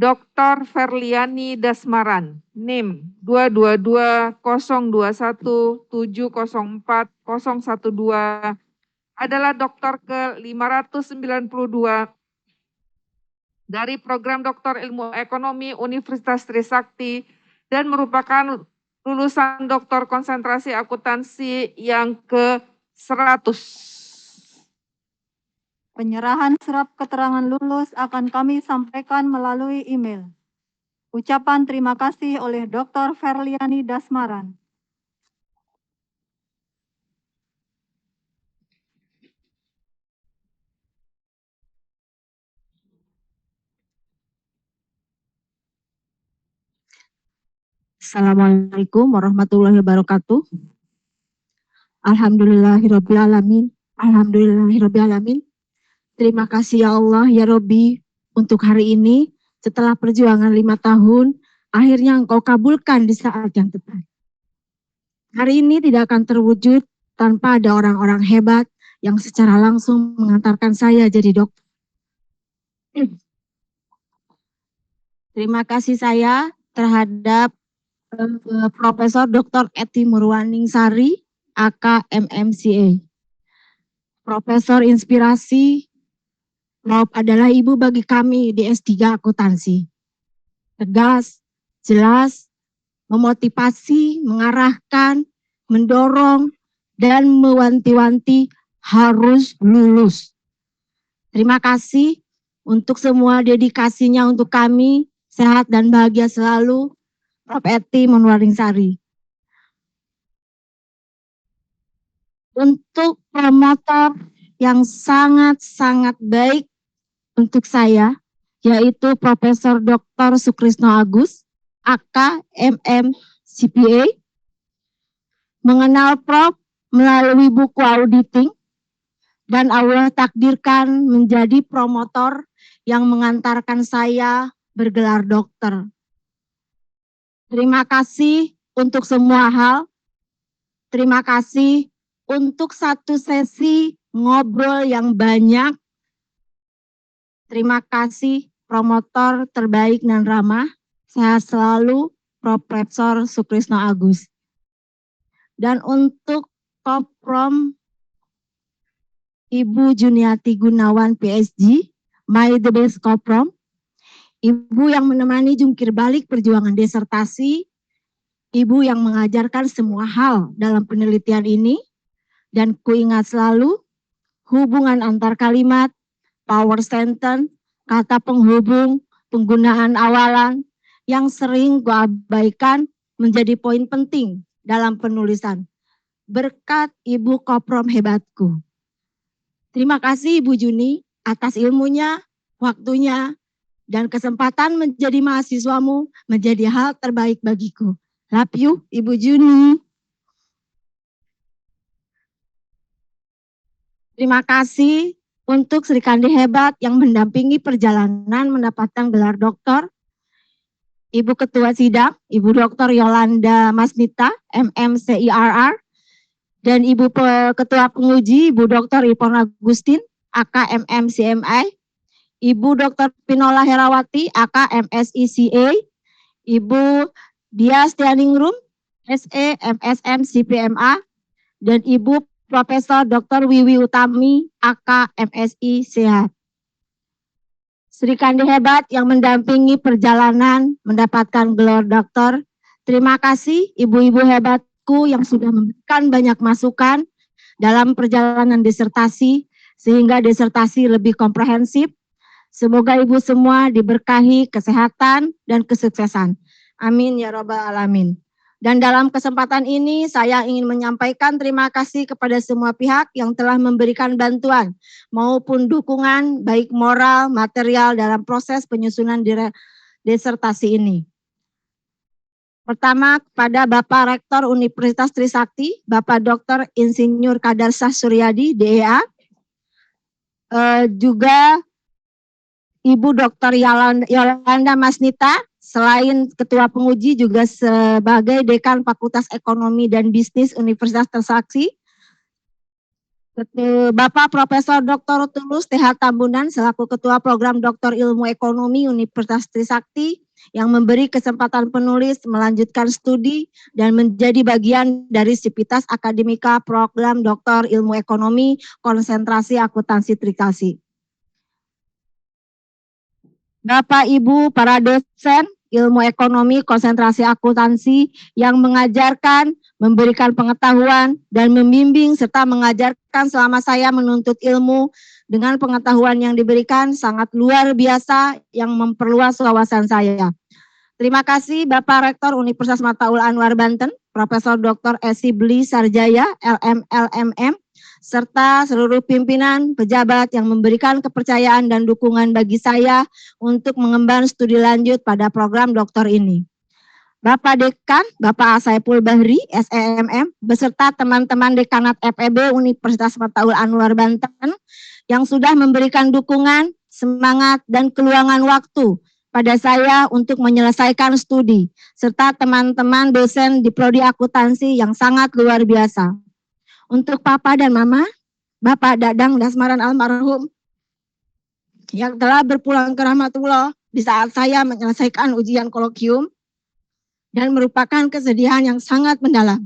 Dr. Ferliani Dasmaran, NIM 222-021-704-012, adalah doktor ke-592 dari program Doktor Ilmu Ekonomi Universitas Trisakti dan merupakan lulusan Doktor Konsentrasi Akuntansi yang ke-100. Penyerahan surat keterangan lulus akan kami sampaikan melalui email. Ucapan terima kasih oleh Dr. Ferliani Dasmaran. Assalamualaikum warahmatullahi wabarakatuh. Alhamdulillahirrabbilalamin. Alhamdulillahirrabbilalamin. Terima kasih ya Allah ya Robbi untuk hari ini. Setelah perjuangan 5 tahun, akhirnya Engkau kabulkan di saat yang tepat. Hari ini tidak akan terwujud tanpa ada orang-orang hebat yang secara langsung mengantarkan saya jadi dokter. Terima kasih saya terhadap Profesor Dr. Eti Murwaningsari, AK MMCA. Profesor inspirasi adalah ibu bagi kami di S3 Akuntansi. Tegas, jelas, memotivasi, mengarahkan, mendorong, dan mewanti-wanti harus lulus. Terima kasih untuk semua dedikasinya untuk kami, sehat dan bahagia selalu, Prof. Eti Murwaningsari. Untuk promotor yang sangat-sangat baik untuk saya, yaitu Profesor Dr. Sukrisno Agus, AK MM CPA, mengenal Prof melalui buku auditing, dan Allah takdirkan menjadi promotor yang mengantarkan saya bergelar dokter. Terima kasih untuk semua hal. Terima kasih untuk satu sesi ngobrol yang banyak. Terima kasih promotor terbaik dan ramah. Sehat selalu, Profesor Sukrisno Agus. Dan untuk Koprom Ibu Juniati Gunawan PSG, My the Best Koprom, Ibu yang menemani jungkir balik perjuangan disertasi, Ibu yang mengajarkan semua hal dalam penelitian ini, dan kuingat selalu hubungan antar kalimat, power sentence, kata penghubung, penggunaan awalan yang sering kuabaikan menjadi poin penting dalam penulisan. Berkat Ibu Koprom hebatku. Terima kasih Ibu Juni atas ilmunya, waktunya, dan kesempatan menjadi mahasiswamu menjadi hal terbaik bagiku. Love you, Ibu Juni. Terima kasih untuk Sri Kandi hebat yang mendampingi perjalanan mendapatkan gelar doktor. Ibu Ketua Sidang, Ibu Dr. Yolanda Masnita, MMCIRR, dan Ibu Ketua Penguji, Ibu Dr. Ipon Agustin, AK MMCMI, Ibu Dr. Pinola Herawati, AK MSICA, Ibu Dia Stianingrum, SE MSM CPMA, dan Ibu Profesor Dr. Wiwi Utami, AK MSI Sehat. Sri Kandi hebat yang mendampingi perjalanan mendapatkan gelar doktor. Terima kasih ibu-ibu hebatku yang sudah memberikan banyak masukan dalam perjalanan disertasi sehingga disertasi lebih komprehensif. Semoga ibu semua diberkahi kesehatan dan kesuksesan. Amin ya rabbal alamin. Dan dalam kesempatan ini saya ingin menyampaikan terima kasih kepada semua pihak yang telah memberikan bantuan maupun dukungan baik moral, material dalam proses penyusunan disertasi ini. Pertama kepada Bapak Rektor Universitas Trisakti, Bapak Dr. Insinyur Kadarsah Suryadi, DEA, juga Ibu Dr. Yolanda Masnita, selain Ketua Penguji juga sebagai Dekan Fakultas Ekonomi dan Bisnis Universitas Trisakti. Bapak Profesor Dr. Tulus TH Tambunan selaku Ketua Program Doktor Ilmu Ekonomi Universitas Trisakti yang memberi kesempatan penulis melanjutkan studi dan menjadi bagian dari Sivitas Akademika Program Doktor Ilmu Ekonomi Konsentrasi Akuntansi Trisakti. Bapak Ibu para dosen ilmu ekonomi konsentrasi akuntansi yang mengajarkan, memberikan pengetahuan, dan membimbing serta mengajarkan selama saya menuntut ilmu dengan pengetahuan yang diberikan sangat luar biasa yang memperluas wawasan saya. Terima kasih Bapak Rektor Universitas Mataul Anwar Banten, Profesor Dr. Esi Bli Sarjaya, LMM, serta seluruh pimpinan, pejabat yang memberikan kepercayaan dan dukungan bagi saya untuk mengemban studi lanjut pada program doktor ini. Bapak Dekan, Bapak Saiful Bahri, SEMM, beserta teman-teman Dekanat FEB Universitas Mataul Anwar Banten yang sudah memberikan dukungan, semangat, dan keluangan waktu pada saya untuk menyelesaikan studi, serta teman-teman dosen di Prodi Akuntansi yang sangat luar biasa. Untuk Papa dan Mama, Bapak Dadang Dasmaran almarhum, yang telah berpulang ke rahmatullah di saat saya menyelesaikan ujian kolokium, dan merupakan kesedihan yang sangat mendalam.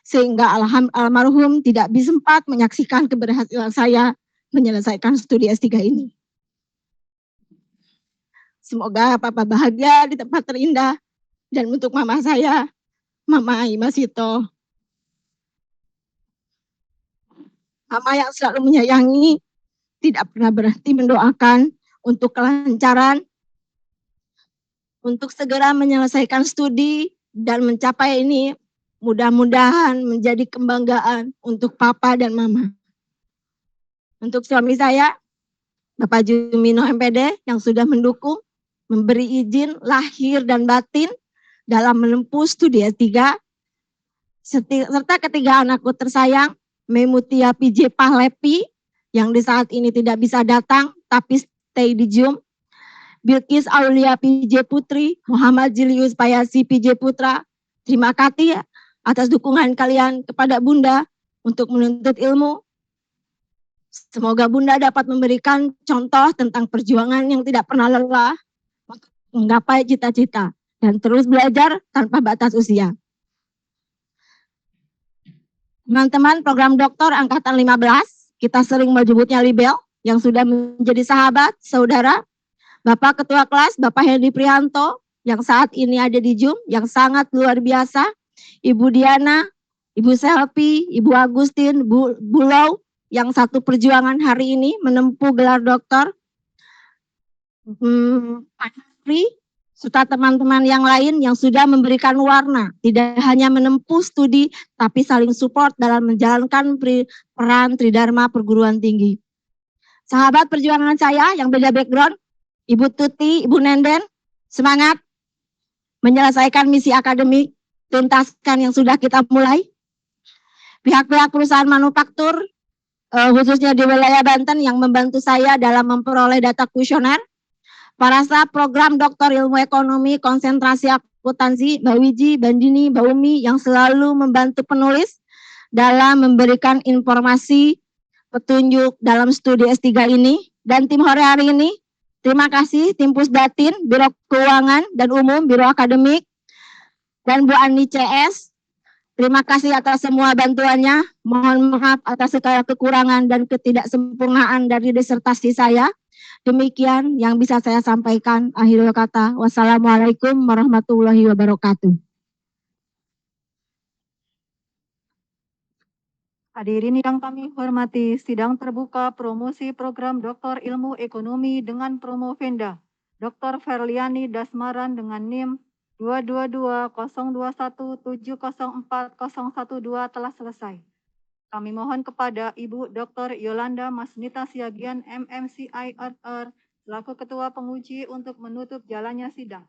Sehingga almarhum tidak sempat menyaksikan keberhasilan saya menyelesaikan studi S3 ini. Semoga Papa bahagia di tempat terindah. Dan untuk Mama saya, Mama Ima Sito. Mama yang selalu menyayangi, tidak pernah berhenti mendoakan untuk kelancaran, untuk segera menyelesaikan studi dan mencapai ini, mudah-mudahan menjadi kebanggaan untuk Papa dan Mama. Untuk suami saya, Bapak Jumino MPD yang sudah mendukung, memberi izin lahir dan batin dalam menempuh studi S3, serta ketiga anakku tersayang, Memutia PJ Pahlepi yang di saat ini tidak bisa datang tapi stay di Zoom, Bilkis Aulia PJ Putri, Muhammad Julius Payasi PJ Putra. Terima kasih atas dukungan kalian kepada Bunda untuk menuntut ilmu. Semoga Bunda dapat memberikan contoh tentang perjuangan yang tidak pernah lelah untuk menggapai cita-cita dan terus belajar tanpa batas usia. Teman-teman program doktor angkatan 15, kita sering menyebutnya Libel, yang sudah menjadi sahabat, saudara, Bapak Ketua Kelas, Bapak Hendy Prihanto, yang saat ini ada di Zoom, yang sangat luar biasa, Ibu Diana, Ibu Selvi, Ibu Agustin, Bu Lau, yang satu perjuangan hari ini menempuh gelar doktor, Pak Nafri, serta teman-teman yang lain yang sudah memberikan warna, tidak hanya menempuh studi, tapi saling support dalam menjalankan peran Tridharma Perguruan Tinggi. Sahabat perjuangan saya yang beda background, Ibu Tuti, Ibu Nenden, semangat menyelesaikan misi akademik, tuntaskan yang sudah kita mulai. Pihak-pihak perusahaan manufaktur, khususnya di wilayah Banten yang membantu saya dalam memperoleh data kuesioner. Para staf program Doktor Ilmu Ekonomi Konsentrasi Akuntansi, Mbak Wiji, Bandini, Mbak Umi yang selalu membantu penulis dalam memberikan informasi petunjuk dalam studi S3 ini. Dan tim Hore hari ini, terima kasih tim Pusdatin, Biro Keuangan dan Umum, Biro Akademik, dan Bu Ani CS. Terima kasih atas semua bantuannya. Mohon maaf atas segala kekurangan dan ketidaksempurnaan dari disertasi saya. Demikian yang bisa saya sampaikan. Akhirul kata, wassalamualaikum warahmatullahi wabarakatuh. Hadirin yang kami hormati, sidang terbuka promosi program Doktor Ilmu Ekonomi dengan Promovenda, Dr. Ferliani Dasmaran dengan NIM 2220217040012 telah selesai. Kami mohon kepada Ibu Dr. Yolanda Masnita Siagian MMCI RR selaku Ketua Penguji untuk menutup jalannya sidang.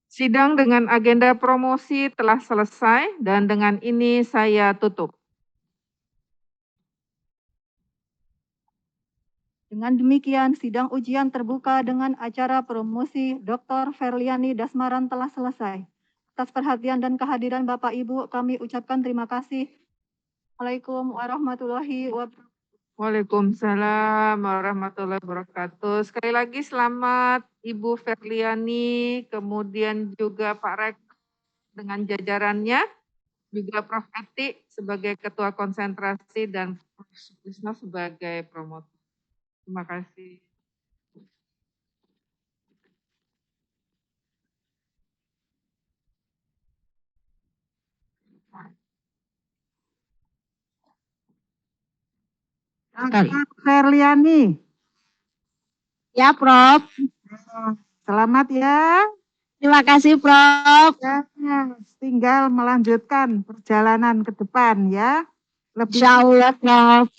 Sidang dengan agenda promosi telah selesai dan dengan ini saya tutup. Dengan demikian, sidang ujian terbuka dengan acara promosi Dr. Ferliani Dasmaran telah selesai. Atas perhatian dan kehadiran Bapak Ibu, kami ucapkan terima kasih. Assalamualaikum warahmatullahi wabarakatuh. Waalaikumsalam warahmatullahi wabarakatuh. Sekali lagi selamat Ibu Ferliani, kemudian juga Pak Rek dengan jajarannya, juga Prof. Eti sebagai Ketua Konsentrasi dan Prof. Sukrisno sebagai promotor. Terima kasih. Ferliani, Ya, Prof. selamat ya. Terima kasih, Prof. Ya, tinggal melanjutkan perjalanan ke depan ya. Lebih Insya Allah, Prof.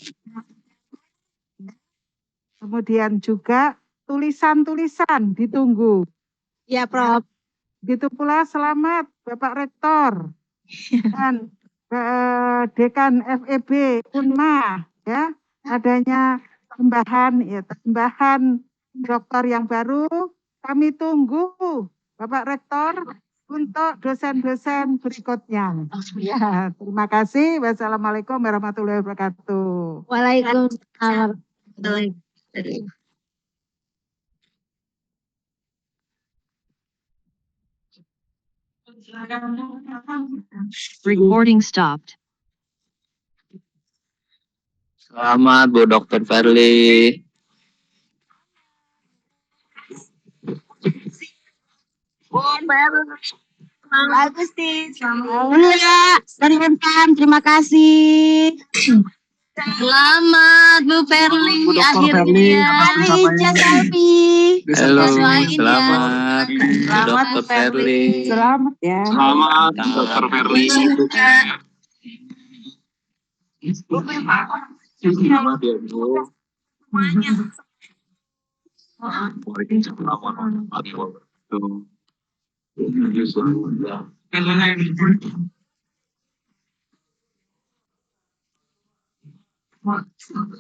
kemudian juga tulisan-tulisan ditunggu. Ya, Prof. Begitu pula selamat Bapak Rektor dan Dekan FEB Unma ya, adanya tambahan dokter yang baru. Kami tunggu Bapak Rektor untuk dosen-dosen berikutnya. Ya, terima kasih. Wassalamualaikum warahmatullahi wabarakatuh. Waalaikumsalam. Recording stopped. Selamat Bu Dr. Verly. Bagus sih. Terima kasih. Selamat Bu Verly. Bu Dr. Akhirnya. Halo, selamat Bu Dr. Verly. Selamat ya. Selamat Bu Dr. Verly. Selamat ya Bu. Waalaikumsalam warahmatullahi wabarakatuh.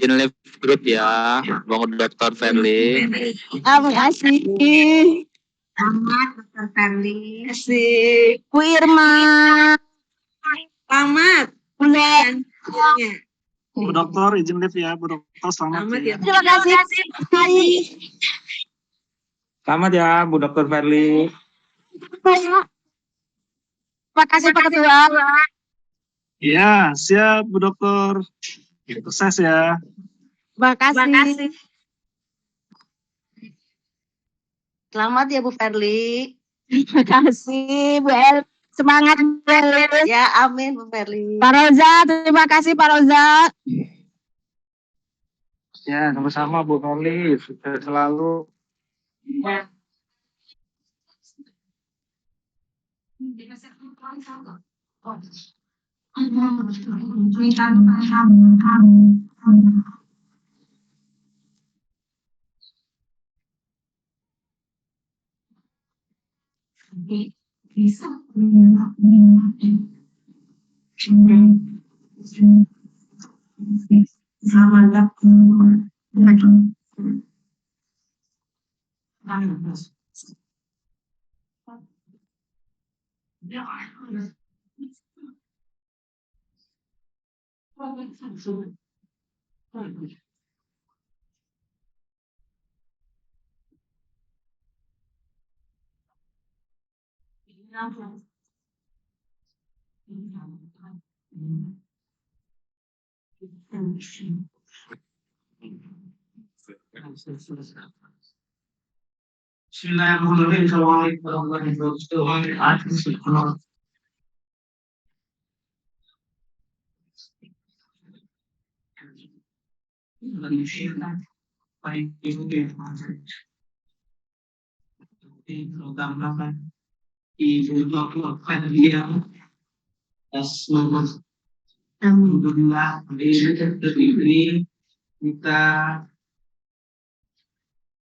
In live group ya, Bang Dr. Verly. Terima kasih. Selamat Dr. Verly. Kasih. Bu Irma. Selamat. Bulan. Bu Dokter izin live ya, Bu Dokter selamat ya. Terima kasih. Selamat ya Bu Dokter Verly. Terima kasih Pak Ketua. Iya, siap Bu Dokter. Sukses ya. Terima kasih. Selamat ya Bu Verly. Terima kasih Bu El. Semangat Bu Verly. Ya amin Bu Verly. Pak Roza, terima kasih Pak Roza. Ya, sama-sama Bu Verly. Sukses selalu. Bismillahirrahmanirrahim. Assalamualaikum warahmatullahi wabarakatuh. Alhamdulillah ini kita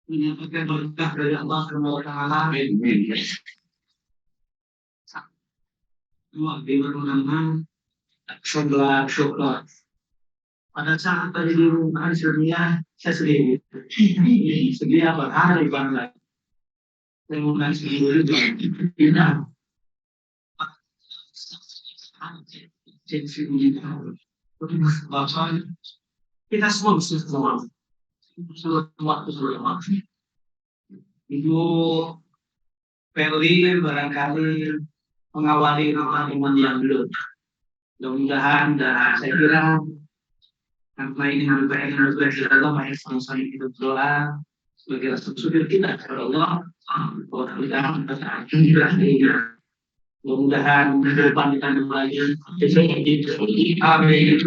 mendapatkan berkah dari Allah Subhanahu wa taala. Dua bagaimana sebelah syukur. Pada saat tadi di rumah dunia saya sedih apa hari banget. Kemudian sendiri tidak kita semua bisa semua waktu semua Ibu Verly barangkali mengawali teman-teman yang belum. Mudah-mudahan dan saya kira karena ini merupakan kita Allah yang sama-sama kita berdoa sebagai rasa syukur kita kepada Allah. Mudah-mudahan ke depan kita lagi. Amin.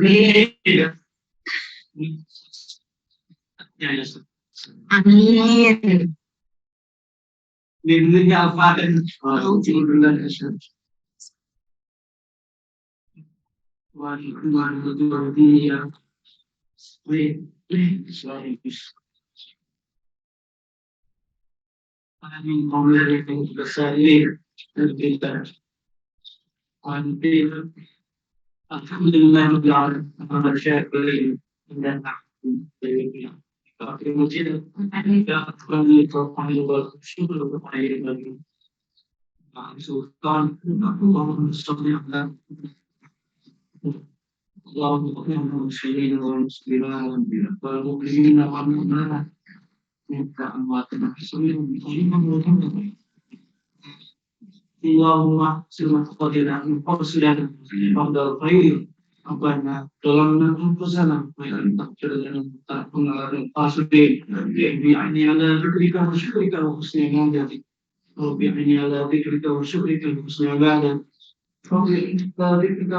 Amin. Lindungi al-Fatihah. Amin. kita until alhamdulillah Allah share beli dan kemudian kita kembali ke panggil syukur kepada bagi Sultan Allah Subhanahu Allahumma sholli wa sallim ala mu'minina wa mu'minat minta amwatna Allahumma sirma qadina qawsilan fadal khair Rabbana tolongna anfusana wa in taqdirna ta'kunna qasudin bi'ani ala dhikrika wa syukrika wa husni ibadatik Rabbi inni ala dhikrika wa syukrika wa husni ibadatik Rabbi inni ala dhikrika